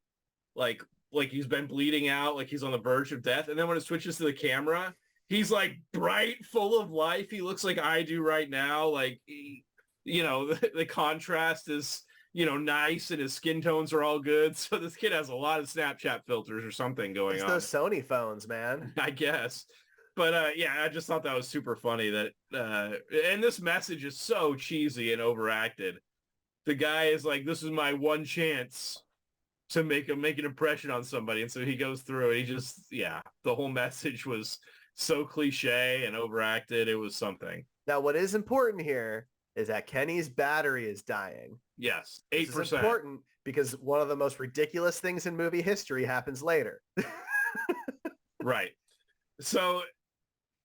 like he's been bleeding out, like he's on the verge of death. And then when it switches to the camera, he's like bright, full of life. He looks like I do right now. Like, the contrast is, nice, and his skin tones are all good. So this kid has a lot of Snapchat filters or something going on. It's those Sony phones, man. I guess. But I just thought that was super funny that, and this message is so cheesy and overacted. The guy is like, this is my one chance to make an impression on somebody. And so he goes through it. The whole message was so cliche and overacted. It was something. Now, what is important here is that Kenny's battery is dying. Yes, 8%. This is important because one of the most ridiculous things in movie history happens later. Right. So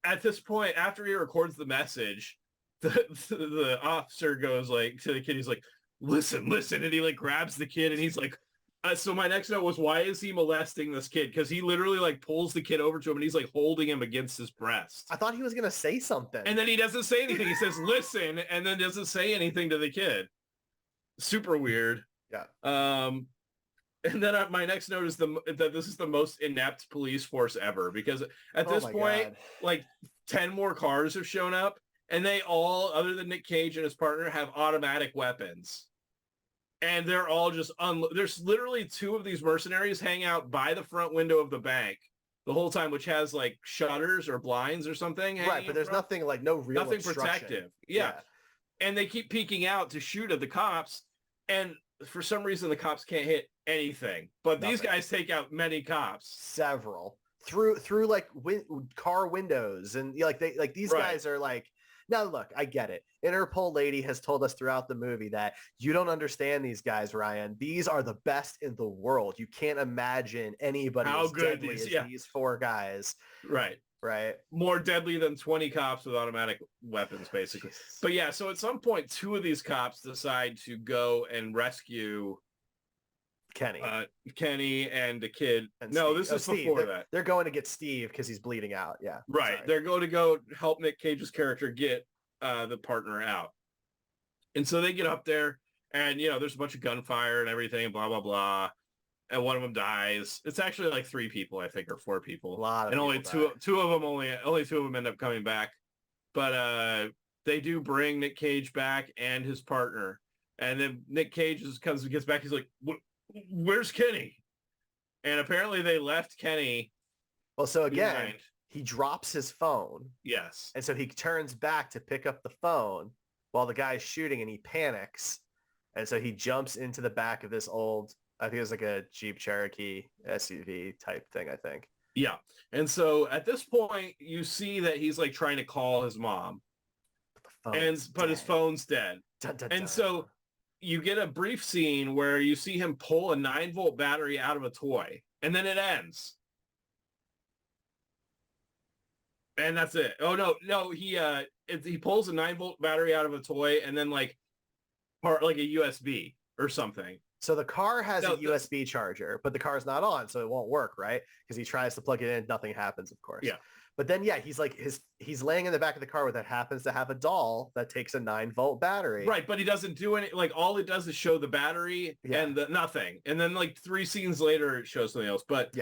at this point, after he records the message, the officer goes like to the kid, he's like, listen. And he like grabs the kid and he's like So my next note was, why is he molesting this kid? Because he literally like pulls the kid over to him and he's like holding him against his breast. I thought he was gonna say something. And then he doesn't say anything. He says, listen, and then doesn't say anything to the kid. Super weird. Yeah. And then my next note is that this is the most inept police force ever, because at this point, God. like 10 more cars have shown up and they all, other than Nic Cage and his partner, have automatic weapons. And they're all just, there's literally 2 of these mercenaries hang out by the front window of the bank the whole time, which has like shutters or blinds or something. Right, but there's nothing like no real nothing protective. Yeah. And they keep peeking out to shoot at the cops. And for some reason, the cops can't hit anything. But these guys take out many cops. Several. Through like car windows. And these guys are like, now look, I get it. Interpol lady has told us throughout the movie that you don't understand these guys, Ryan. These are the best in the world. You can't imagine anybody as deadly as these 4 guys. Right. Right. More deadly than 20 cops with automatic weapons, basically. Jesus. But yeah, so at some point, 2 of these cops decide to go and rescue Kenny and the kid. And no, Steve. This is before that. They're going to get Steve because he's bleeding out. Yeah. Right. Sorry. They're going to go help Nic Cage's character get the partner out. And so they get up there and, there's a bunch of gunfire and everything, blah, blah, blah. And one of them dies. It's actually like 3 people, I think, or 4 people. A lot of and only two of them only 2 of them end up coming back. But they do bring Nic Cage back and his partner. And then Nic Cage gets back. He's like, where's Kenny? And apparently they left Kenny. Well, so again, behind. He drops his phone. Yes. And so he turns back to pick up the phone while the guy's shooting, and he panics. And so he jumps into the back of this old, I think it was like a Jeep Cherokee SUV type thing, I think. Yeah. And so at this point, you see that he's like trying to call his mom. But his phone's dead. Dun, dun, dun. And so you get a brief scene where you see him pull a 9-volt battery out of a toy, and then it ends. And that's it. Oh no, he pulls a 9-volt battery out of a toy, and then like a USB or something. So the car has a USB charger, but the car's not on, so it won't work, right? Because he tries to plug it in, nothing happens, of course. Yeah. But then, he's laying in the back of the car that happens to have a doll that takes a 9-volt battery. Right, but he doesn't do any, like, all it does is show the battery and nothing. And then, like, 3 scenes later, it shows something else. But,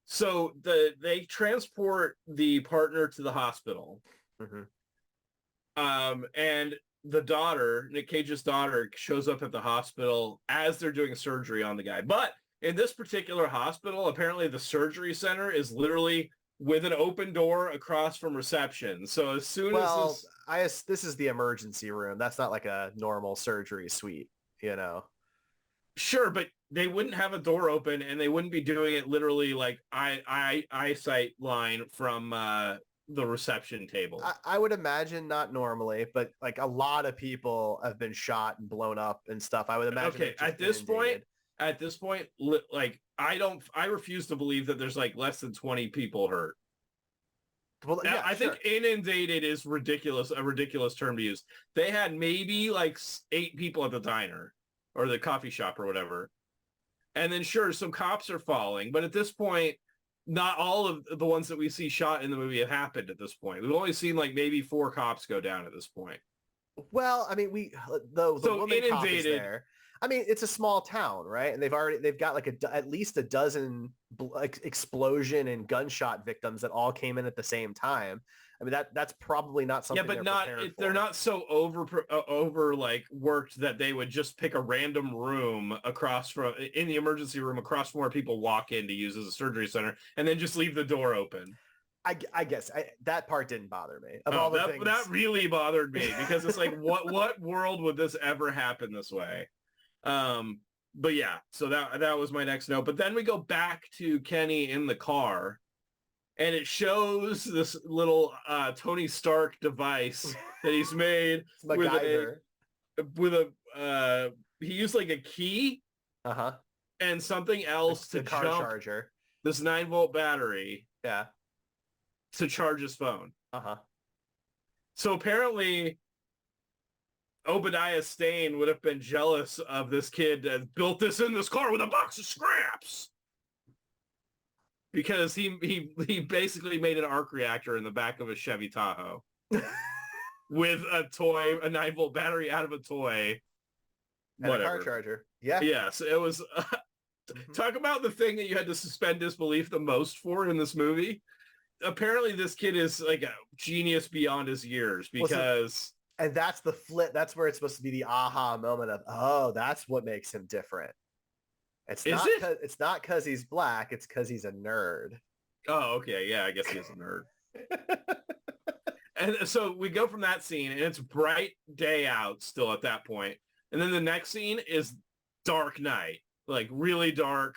so they transport the partner to the hospital. Mm-hmm. And the daughter, Nic Cage's daughter, shows up at the hospital as they're doing surgery on the guy. But in this particular hospital, apparently the surgery center is literally with an open door across from reception. So as soon as this is the emergency room. That's not like a normal surgery suite, Sure, but they wouldn't have a door open, and they wouldn't be doing it literally like eyesight line from the reception table. I would imagine not normally, but like a lot of people have been shot and blown up and stuff. I would imagine. Okay, at this point, like I refuse to believe that there's like less than 20 people hurt. Well, yeah, I think inundated is a ridiculous term to use. They had maybe like 8 people at the diner or the coffee shop or whatever. And then sure, some cops are falling, but at this point, not all of the ones that we see shot in the movie have happened at this point. We've only seen like maybe 4 cops go down at this point. Well, I mean, the woman cop is there. I mean, it's a small town, right? And they've got like at least a dozen explosion and gunshot victims that all came in at the same time. I mean, that's probably not something. Yeah, but they're not so over like worked that they would just pick a random room in the emergency room across from where people walk in to use as a surgery center, and then just leave the door open. I guess that part didn't bother me. That really bothered me because it's like, what world would this ever happen this way? But yeah, so that was my next note. But then we go back to Kenny in the car, and it shows this little Tony Stark device that he's made he used like a key and something else to car charger, this 9-volt battery to charge his phone. So apparently Obadiah Stane would have been jealous of this kid that built this in this car with a box of scraps. Because he basically made an arc reactor in the back of a Chevy Tahoe with a 9-volt battery out of a toy. And a car charger. Yeah. Yes, it was... Talk about the thing that you had to suspend disbelief the most for in this movie. Apparently this kid is like a genius beyond his years because... And that's the flip. That's where it's supposed to be the aha moment of, oh, that's what makes him different. It's not because he's black. It's because he's a nerd. Oh, okay. Yeah, I guess he's a nerd. And so we go from that scene, and it's bright day out still at that point. And then the next scene is dark night, like really dark.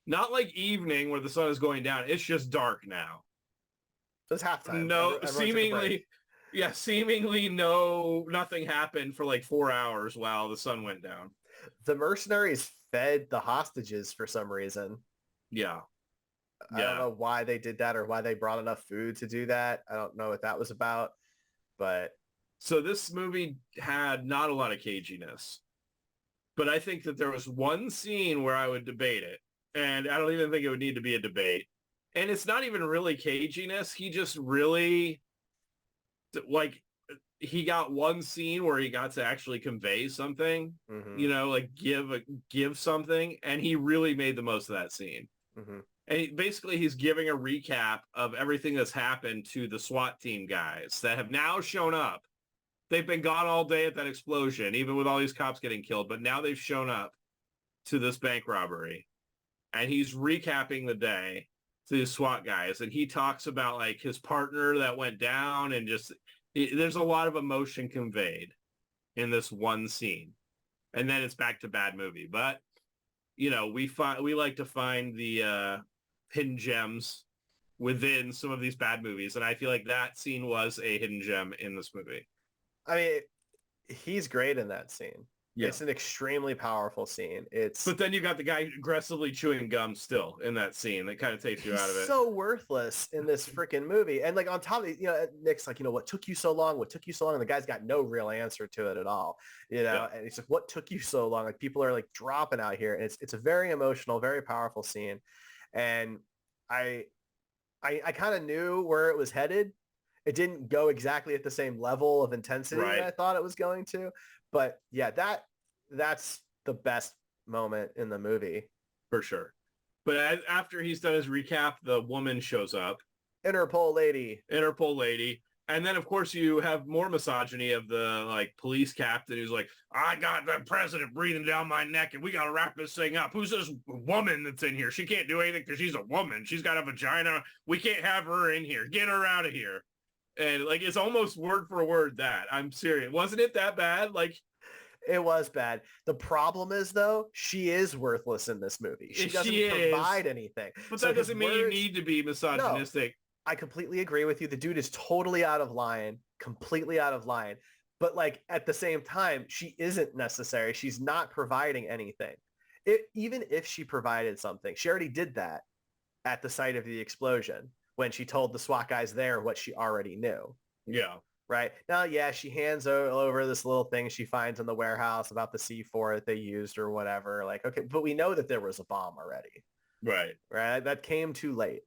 Not like evening where the sun is going down. It's just dark now. It's halftime. No, seemingly nothing happened for like 4 hours while the sun went down. The mercenaries fed the hostages for some reason. Yeah. I don't know why they did that or why they brought enough food to do that. I don't know what that was about, but... So this movie had not a lot of caginess, but I think that there was one scene where I would debate it, and I don't even think it would need to be a debate. And it's not even really caginess. He just really, like, he got one scene where he got to actually convey something, you know, like give something, and he really made the most of that scene. And basically he's giving a recap of everything that's happened to the SWAT team guys that have now shown up. They've been gone all day at that explosion, even with all these cops getting killed, but now they've shown up to this bank robbery. And he's recapping the day to the SWAT guys, and he talks about like his partner that went down, and just there's a lot of emotion conveyed in this one scene. And then it's back to bad movie. But you know, we like to find the hidden gems within some of these bad movies, and I feel like that scene was a hidden gem in this movie. I mean, he's great in that scene. Yeah. It's an extremely powerful scene. But then you got the guy aggressively chewing gum still in that scene that kind of takes you out of it. So worthless in this freaking movie. And like on top of it, you know, Nick's like, you know, what took you so long? What took you so long? And the guy's got no real answer to it at all. You know, and he's like, what took you so long? Like people are like dropping out here. And it's a very emotional, very powerful scene. And I kind of knew where it was headed. It didn't go exactly at the same level of intensity that I thought it was going to. But yeah, that's the best moment in the movie. For sure. But after he's done his recap, the woman shows up. Interpol lady. And then, of course, you have more misogyny of the like police captain who's like, I got the president breathing down my neck and we got to wrap this thing up. Who's this woman that's in here? She can't do anything because she's a woman. She's got a vagina. We can't have her in here. Get her out of here. And like, it's almost word for word that. I'm serious. Wasn't it that bad? Like, it was bad. The problem is, though, she is worthless in this movie. She doesn't provide anything. But so that doesn't mean you need to be misogynistic. No, I completely agree with you. The dude is totally out of line, completely out of line. But like at the same time, she isn't necessary. She's not providing anything. Even if she provided something, she already did that at the site of the explosion when she told the SWAT guys there what she already knew. Yeah. Right. Now, yeah, she hands over this little thing she finds in the warehouse about the C4 that they used or whatever. Like, okay, but we know that there was a bomb already. Right. Right. That came too late.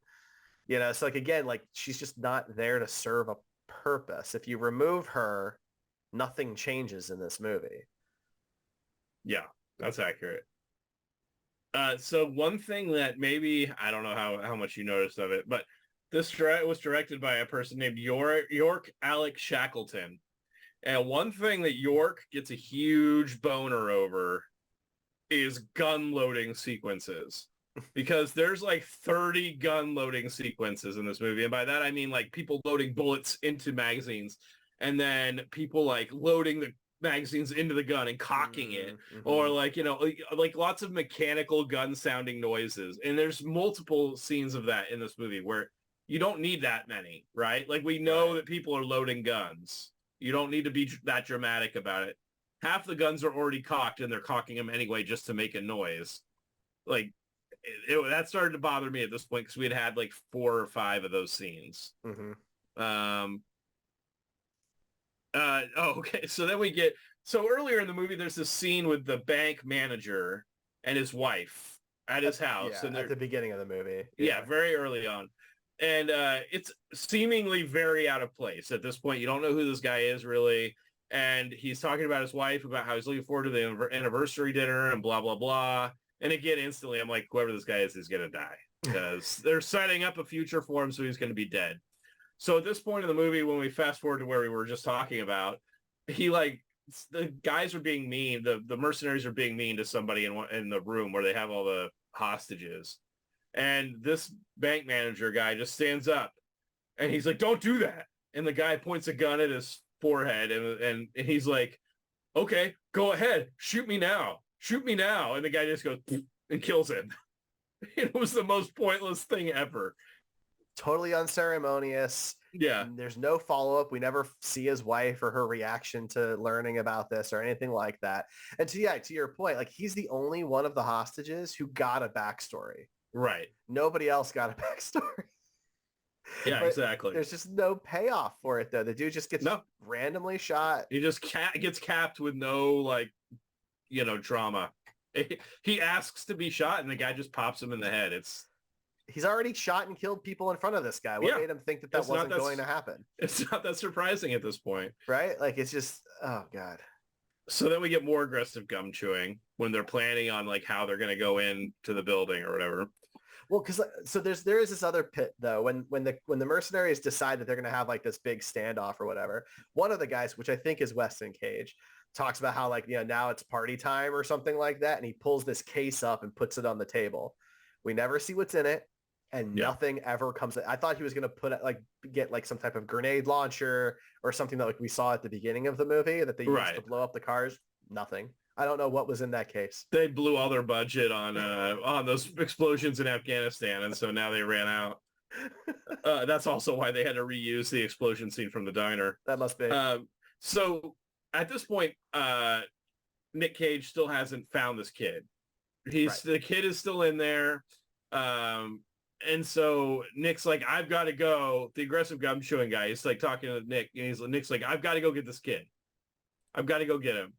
You know, so like, again, like she's just not there to serve a purpose. If you remove her, nothing changes in this movie. Yeah, that's accurate. So one thing that maybe, I don't know how much you noticed of it, but this was directed by a person named York Alec Shackleton. And one thing that York gets a huge boner over is gun loading sequences. Because there's like 30 gun loading sequences in this movie. And by that, I mean like people loading bullets into magazines and then people like loading the magazines into the gun and cocking it, or like, you know, like lots of mechanical gun sounding noises. And there's multiple scenes of that in this movie where you don't need that many, right? Like we know that people are loading guns. You don't need to be that dramatic about it. Half the guns are already cocked and they're cocking them anyway just to make a noise. Like that started to bother me at this point because we had like 4 or 5 of those scenes. Okay. So then we get So earlier in the movie, there's this scene with the bank manager and his wife at his house. Yeah, And at the beginning of the movie. yeah, very early on. And it's seemingly very out of place. At this point, you don't know who this guy is really. And he's talking about his wife, about how he's looking forward to the anniversary dinner and blah, blah, blah. And again, instantly, I'm like, whoever this guy is going to die. Because they're setting up a future for him, so he's going to be dead. So at this point in the movie, when we fast forward to where we were just talking about, he like, the guys are being mean. The mercenaries are being mean to somebody in the room where they have all the hostages. And this bank manager guy just stands up and he's like, don't do that. And the guy points a gun at his forehead and he's like, okay, go ahead. Shoot me now. Shoot me now. And the guy just goes and kills him. It was the most pointless thing ever. Totally unceremonious. Yeah. There's no follow-up. We never see his wife or her reaction to learning about this or anything like that. And to your point, like he's the only one of the hostages who got a backstory. Right. Nobody else got a backstory. Yeah, But exactly. there's just no payoff for it though. The dude just gets randomly shot. He just gets capped with no like, drama. He asks to be shot and the guy just pops him in the head. He's already shot and killed people in front of this guy. What made him think that wasn't going to happen? It's not that surprising at this point. Right? Like, it's just, oh, God. So then we get more aggressive gum chewing when they're planning on, like, how they're going to go into the building or whatever. Well, because, so there is this other pit, though, when the mercenaries decide that they're going to have, like, this big standoff or whatever, one of the guys, which I think is Weston Cage, talks about how, like, now it's party time or something like that, and he pulls this case up and puts it on the table. We never see what's in it. And nothing ever comes. I thought he was going to get like some type of grenade launcher or something that like we saw at the beginning of the movie that they used to blow up the cars. Nothing. I don't know what was in that case. They blew all their budget on those explosions in Afghanistan, and so now they ran out. That's also why they had to reuse the explosion scene from the diner. That must be. So at this point, Nic Cage still hasn't found this kid. The kid is still in there. And so Nick's like, I've got to go. The aggressive gum chewing guy is like talking to Nick, and Nick's like, I've got to go get this kid. I've got to go get him.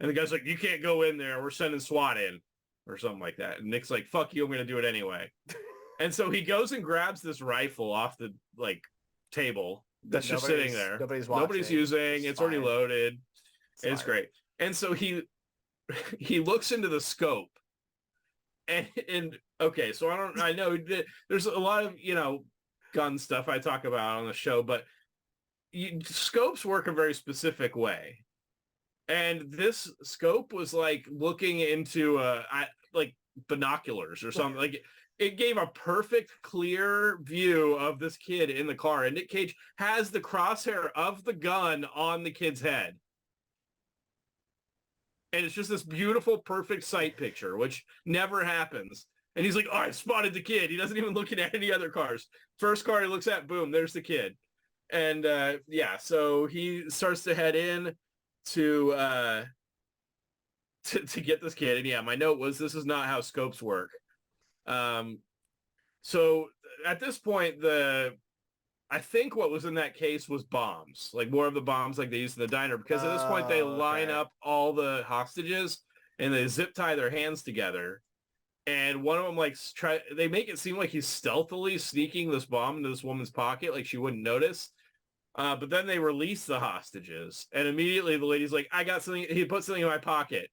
And the guy's like, you can't go in there. We're sending SWAT in or something like that. And Nick's like, fuck you. I'm going to do it anyway. And so he goes and grabs this rifle off the like table that's just sitting there. Nobody's using. It's already loaded. It's great. And so he looks into the scope. And okay, so I know there's a lot of, gun stuff I talk about on the show, but scopes work a very specific way. And this scope was like looking into like binoculars or something. Like it gave a perfect, clear view of this kid in the car. And Nic Cage has the crosshair of the gun on the kid's head. And it's just this beautiful, perfect sight picture, which never happens. And he's like, oh, I spotted the kid. He doesn't even look at any other cars. First car he looks at, boom, there's the kid. And so he starts to head in to get this kid. And my note was, this is not how scopes work. So at this point, I think what was in that case was bombs, like more of the bombs like they used in the diner, because at this point they line up all the hostages and they zip tie their hands together. And one of them they make it seem like he's stealthily sneaking this bomb into this woman's pocket, like she wouldn't notice. But then they release the hostages and immediately the lady's like, I got something. He put something in my pocket.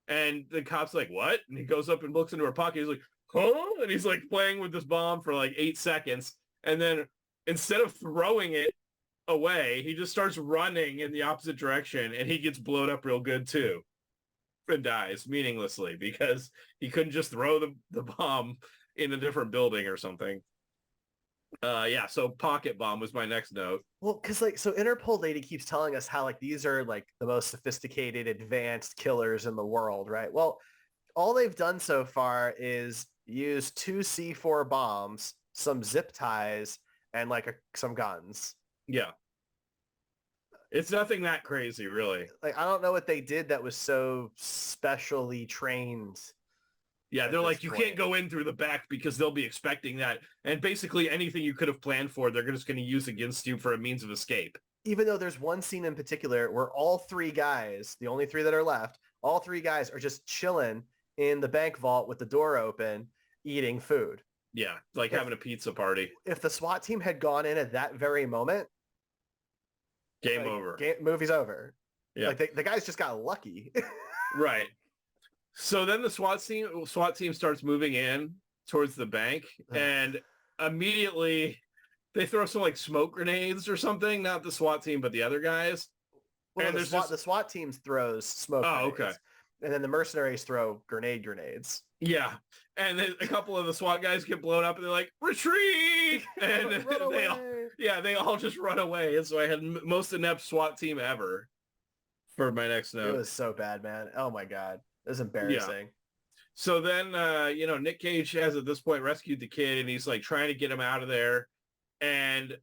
And the cop's like, what? And he goes up and looks into her pocket. He's like, huh? And he's like playing with this bomb for like 8 seconds. And then instead of throwing it away, he just starts running in the opposite direction and he gets blown up real good too and dies meaninglessly because he couldn't just throw the bomb in a different building or something. So pocket bomb was my next note. Well, because so Interpol lady keeps telling us how like these are like the most sophisticated, advanced killers in the world, right? Well, all they've done so far is use 2 C4 bombs, some zip ties, and like some guns. Yeah. It's nothing that crazy, really. Like, I don't know what they did that was so specially trained. Yeah, they're like, you can't go in through the back because they'll be expecting that. And basically anything you could have planned for, they're just going to use against you for a means of escape. even though there's one scene in particular where all three guys, the only three that are left, all three guys are just chilling in the bank vault with the door open, eating food. Yeah, like having a pizza party. If the SWAT team had gone in at that very moment, game over. Movie's over. Yeah, like the guys just got lucky. Right. So then the SWAT team starts moving in towards the bank, and immediately they throw some like smoke grenades or something. Not the SWAT team, but the other guys. Well, and the SWAT team throws smoke grenades. Okay. And then the mercenaries throw grenades. Yeah. And then a couple of the SWAT guys get blown up and they're like, retreat! And they all just run away. And so I had most inept SWAT team ever for my next note. It was so bad, man. Oh my God. It was embarrassing. Yeah. So then, Nic Cage has at this point rescued the kid and he's like trying to get him out of there. And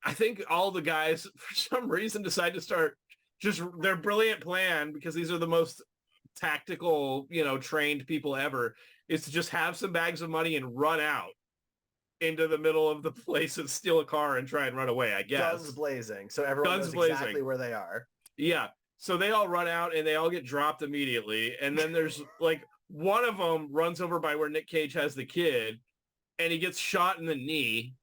I think all the guys, for some reason, decide to start just their brilliant plan, because these are the most tactical, trained people ever, is to just have some bags of money and run out into the middle of the place and steal a car and try and run away, I guess. Guns blazing. So everyone knows exactly where they are. Yeah. So they all run out and they all get dropped immediately. And then there's like one of them runs over by where Nic Cage has the kid and he gets shot in the knee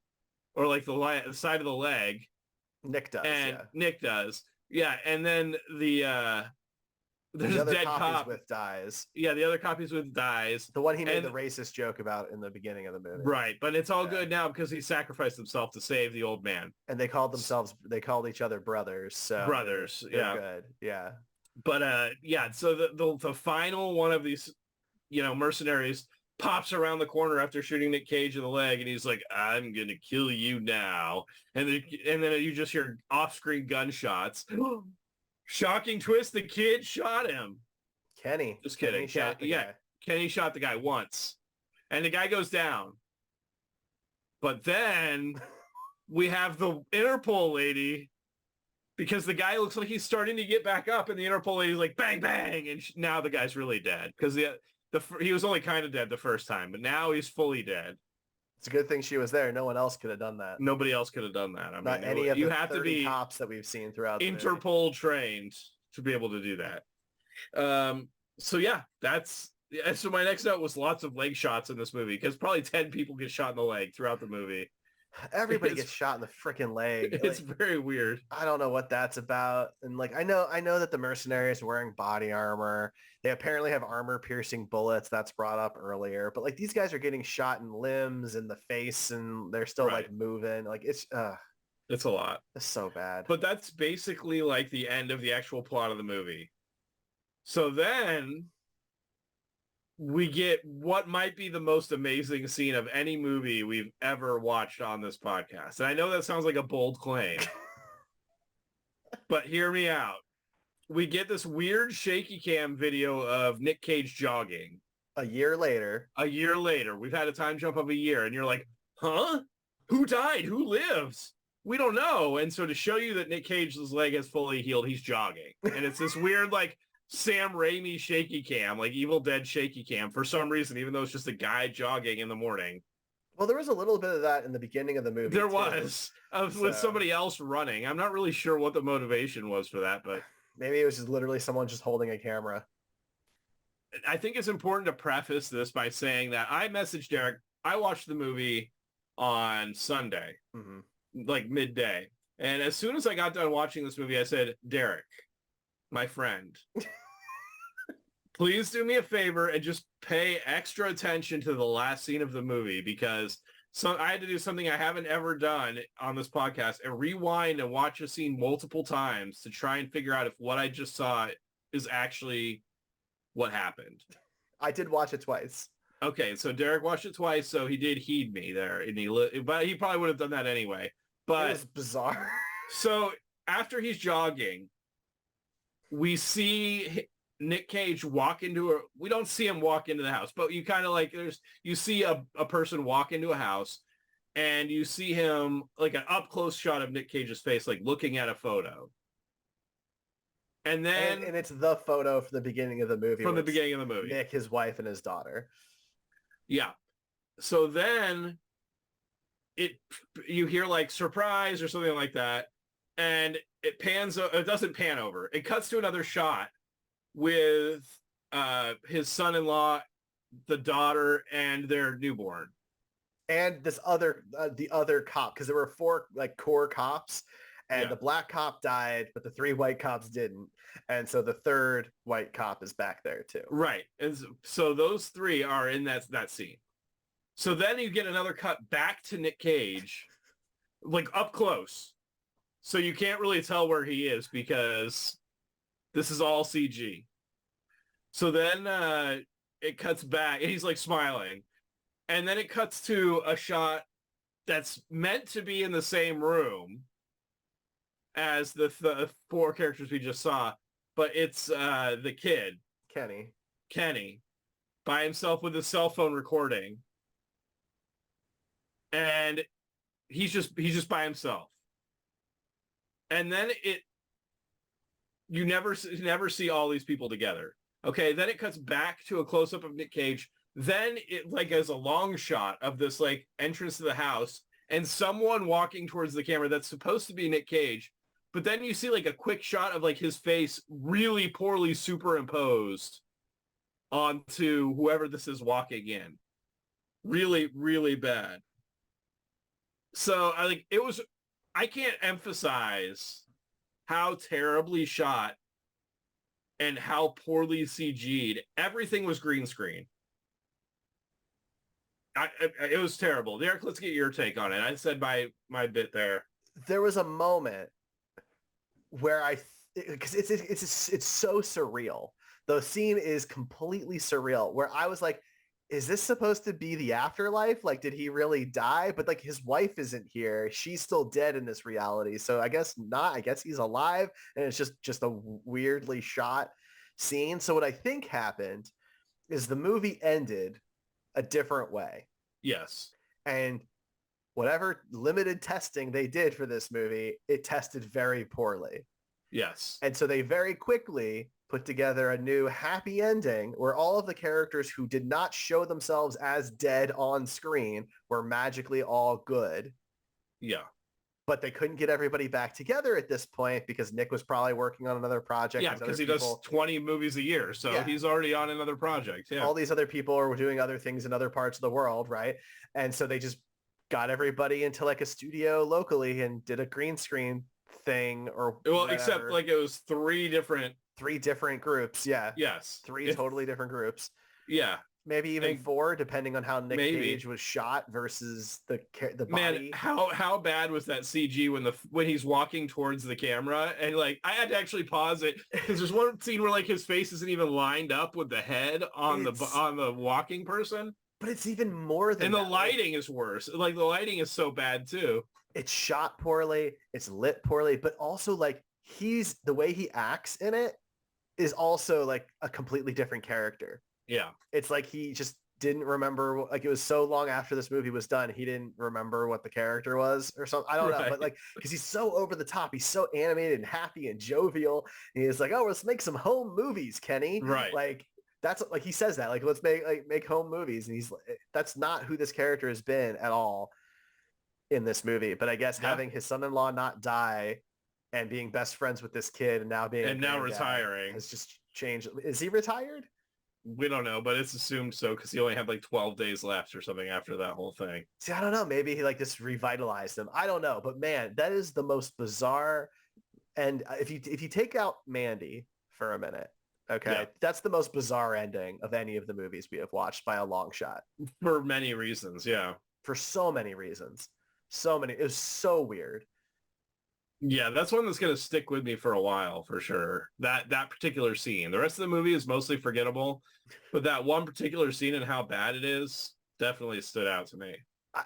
or like the side of the leg. Nick does. And yeah. Nick does. Yeah. And then there's a dead cop with dies. Yeah, the other copy's with dies. The one he made the racist joke about in the beginning of the movie. Right, but it's all good now because he sacrificed himself to save the old man. And they called each other brothers. So brothers, yeah, good, yeah. But so the final one of these, mercenaries pops around the corner after shooting Nic Cage in the leg, and he's like, "I'm gonna kill you now," and then you just hear off-screen gunshots. Shocking twist, the kid shot him. Kenny. Just kidding. Kenny shot the guy once. And the guy goes down. But then we have the Interpol lady, because the guy looks like he's starting to get back up, and the Interpol lady's like, bang, bang, and now the guy's really dead. Because he was only kind of dead the first time, but now he's fully dead. It's a good thing she was there. No one else could have done that. Nobody else could have done that. Not any of the 30 cops that we've seen throughout the Interpol trained to be able to do that. So my next note was lots of leg shots in this movie, because probably 10 people get shot in the leg throughout the movie. Everybody gets shot in the freaking leg. It's very weird. I don't know what that's about. And I know that the mercenaries are wearing body armor. They apparently have armor-piercing bullets. That's brought up earlier. But these guys are getting shot in limbs, in the face, and they're still moving. It's a lot. It's so bad. But that's basically the end of the actual plot of the movie. So then we get what might be the most amazing scene of any movie we've ever watched on this podcast. And I know that sounds like a bold claim, but hear me out. We get this weird shaky cam video of Nic Cage jogging. A year later. We've had a time jump of a year, and you're like, huh? Who died? Who lives? We don't know. And so to show you that Nic Cage's leg has fully healed, he's jogging. And it's this weird, Sam Raimi shaky cam, Evil Dead shaky cam for some reason, even though it's just a guy jogging in the morning. Well, there was a little bit of that in the beginning of the movie. There was. With somebody else running. I'm not really sure what the motivation was for that, but maybe it was just literally someone just holding a camera. I think it's important to preface this by saying that I messaged Derek. I watched the movie on Sunday, midday. And as soon as I got done watching this movie, I said, Derek, my friend, please do me a favor and just pay extra attention to the last scene of the movie, because I had to do something I haven't ever done on this podcast and rewind and watch a scene multiple times to try and figure out if what I just saw is actually what happened. I did watch it twice. Okay, so Derek watched it twice, so he did heed me there, and but he probably would have done that anyway. But it was bizarre. So after he's jogging, we see Nic Cage we don't see him walk into the house, but you kind of you see a person walk into a house, and you see him an up close shot of Nic Cage's face, looking at a photo. And then and it's the photo from the beginning of the movie. From the beginning of the movie. Nick, his wife, and his daughter. Yeah. So then you hear surprise or something like that. and it doesn't pan over. It cuts to another shot with his son-in-law, the daughter, and their newborn. And this the other cop, because there were 4 like core cops, and the black cop died, but the 3 white cops didn't. And so the third white cop is back there too. Right. And so those 3 are in that scene. So then you get another cut back to Nic Cage, like up close. So you can't really tell where he is because this is all CG. So then it cuts back and he's like smiling. And then it cuts to a shot that's meant to be in the same room as the 4 characters we just saw. But it's the kid. Kenny. By himself with his cell phone recording. And he's just by himself. And then you never see all these people together. Okay, then it cuts back to a close-up of Nic Cage. Then it like as a long shot of this like entrance to the house and someone walking towards the camera that's supposed to be Nic Cage. But then you see like a quick shot of like his face really poorly superimposed onto whoever this is walking in. Really, really bad. So I can't emphasize how terribly shot and how poorly CG'd. Everything was green screen. It was terrible. Derek, let's get your take on it. I said my bit there. There was a moment where because it's so surreal. The scene is completely surreal where I was like, is this supposed to be the afterlife? Like, did he really die? But like his wife isn't here. She's still dead in this reality. So I guess not. I guess he's alive. And it's just a weirdly shot scene. So what I think happened is the movie ended a different way. Yes. And whatever limited testing they did for this movie, it tested very poorly. Yes. And so they very quickly put together a new happy ending where all of the characters who did not show themselves as dead on screen were magically all good. Yeah. But they couldn't get everybody back together at this point because Nick was probably working on another project. Yeah, because he does 20 movies a year. So he's already on another project. Yeah. All these other people are doing other things in other parts of the world, right? And so they just got everybody into like a studio locally and did a green screen thing or whatever. Except like it was 3 different groups. Yeah. Yes. 3 totally different groups. Yeah. Maybe even 4, depending on how Nic Cage was shot versus the body. Man, how bad was that CG when he's walking towards the camera? And like I had to actually pause it because there's one scene where like his face isn't even lined up with the head on the walking person. But it's even more than that. And the lighting is worse. Like the lighting is so bad too. It's shot poorly. It's lit poorly. But also like the way he acts in it is also like a completely different character. Yeah. It's like he just didn't remember, like it was so long after this movie was done, he didn't remember what the character was or something. I don't know, but like, because he's so over the top. He's so animated and happy and jovial. And he's like, oh, let's make some home movies, Kenny. Right. Like, that's like, he says that, like, let's make home movies. And that's not who this character has been at all in this movie. But I guess having his son-in-law not die and being best friends with this kid and now retiring has just changed. Is he retired? We don't know, but it's assumed so because he only had like 12 days left or something after that whole thing. See, I don't know. Maybe he like just revitalized him. I don't know. But man, that is the most bizarre. And if you take out Mandy for a minute, okay, that's the most bizarre ending of any of the movies we have watched by a long shot. For many reasons, yeah. For so many reasons. So many. It was so weird. Yeah, that's one that's going to stick with me for a while, for sure. That particular scene. The rest of the movie is mostly forgettable, but that one particular scene and how bad it is definitely stood out to me.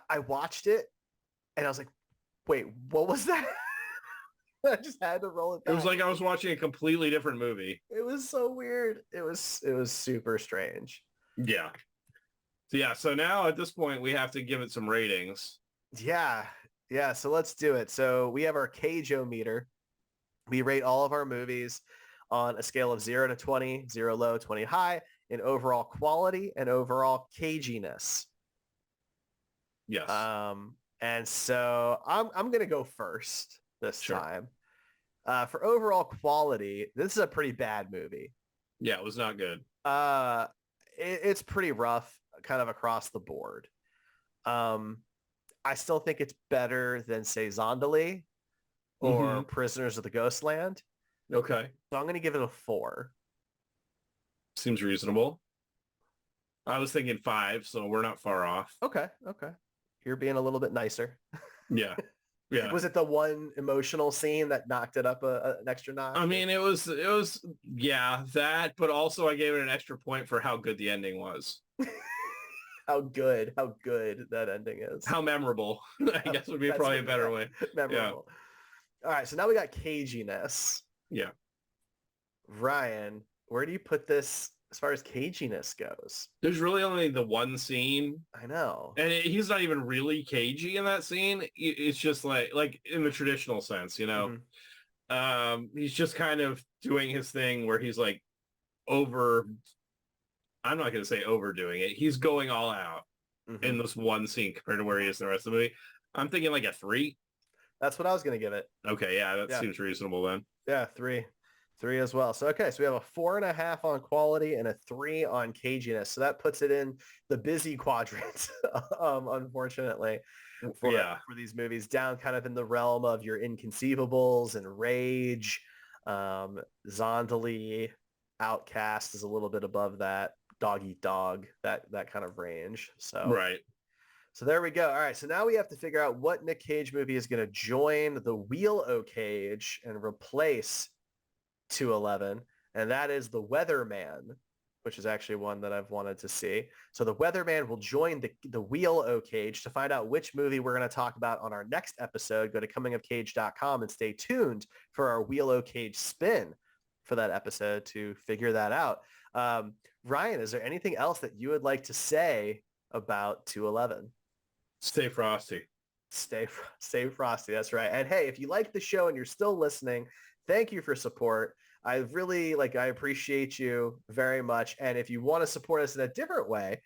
I watched it, and I was like, wait, what was that? I just had to roll it back. It was like I was watching a completely different movie. It was so weird. It was super strange. Yeah. So now at this point, we have to give it some ratings. Yeah, so let's do it. So we have our Cage-o-meter. We rate all of our movies on a scale of 0 to 20, 0 low, 20 high, in overall quality and overall caginess. Yes. And so I'm going to go first this time. For overall quality, this is a pretty bad movie. Yeah, it was not good. It's pretty rough, kind of across the board. I still think it's better than, say, Zondali or Prisoners of the Ghostland. Okay. So I'm going to give it a 4. Seems reasonable. I was thinking 5, so we're not far off. Okay. You're being a little bit nicer. Yeah. Yeah. Was it the one emotional scene that knocked it up an extra notch? I mean, it was, yeah, that, but also I gave it an extra point for how good the ending was. How good that ending is. How memorable, I guess would be probably a better way. Memorable. Yeah. All right, so now we got caginess. Yeah. Ryan, where do you put this as far as caginess goes? There's really only the one scene. I know. And he's not even really cagey in that scene. It's just like in the traditional sense, you know. He's just kind of doing his thing where he's like I'm not going to say overdoing it. He's going all out in this one scene compared to where he is in the rest of the movie. I'm thinking like a 3. That's what I was going to give it. Okay, yeah, that seems reasonable then. Yeah, 3 as well. So, okay, so we have a 4.5 on quality and a 3 on caginess. So that puts it in the busy quadrant, unfortunately, for these movies, down kind of in the realm of your Inconceivables and Rage. Zondali, Outcast is a little bit above that. Dog Eat Dog, that kind of range. So right. So there we go. All right. So now we have to figure out what Nic Cage movie is going to join the Wheel O' Cage and replace 211. And that is The Weatherman, which is actually one that I've wanted to see. So The Weatherman will join the Wheel O' Cage. To find out which movie we're going to talk about on our next episode, go to comingofcage.com and stay tuned for our Wheel O' Cage spin for that episode to figure that out. Ryan, is there anything else that you would like to say about 211? Stay frosty. Stay frosty. That's right. And hey, if you like the show and you're still listening, thank you for support. I appreciate you very much. And if you want to support us in a different way,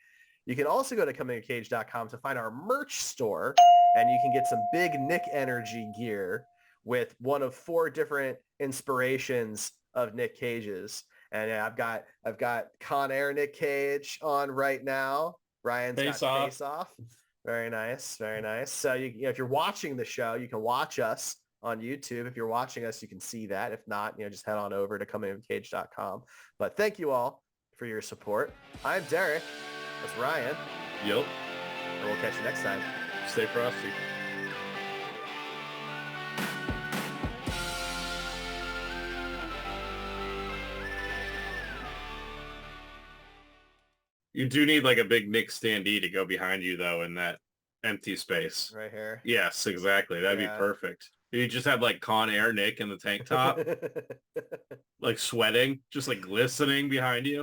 you can also go to comingofcage.com to find our merch store, and you can get some big Nick energy gear with one of 4 different inspirations of Nic Cage's. And I've got Con Air Nic Cage on right now. Ryan's got Face Off. Very nice. Very nice. So if you're watching the show, you can watch us on YouTube. If you're watching us, you can see that. If not, just head on over to comingofcage.com. But thank you all for your support. I'm Derek. That's Ryan. Yep. And we'll catch you next time. Stay frosty. You do need like a big Nick standee to go behind you though in that empty space. Right here. Yes, exactly. That'd be perfect. You just have like Con Air Nick in the tank top, like sweating, just like glistening behind you.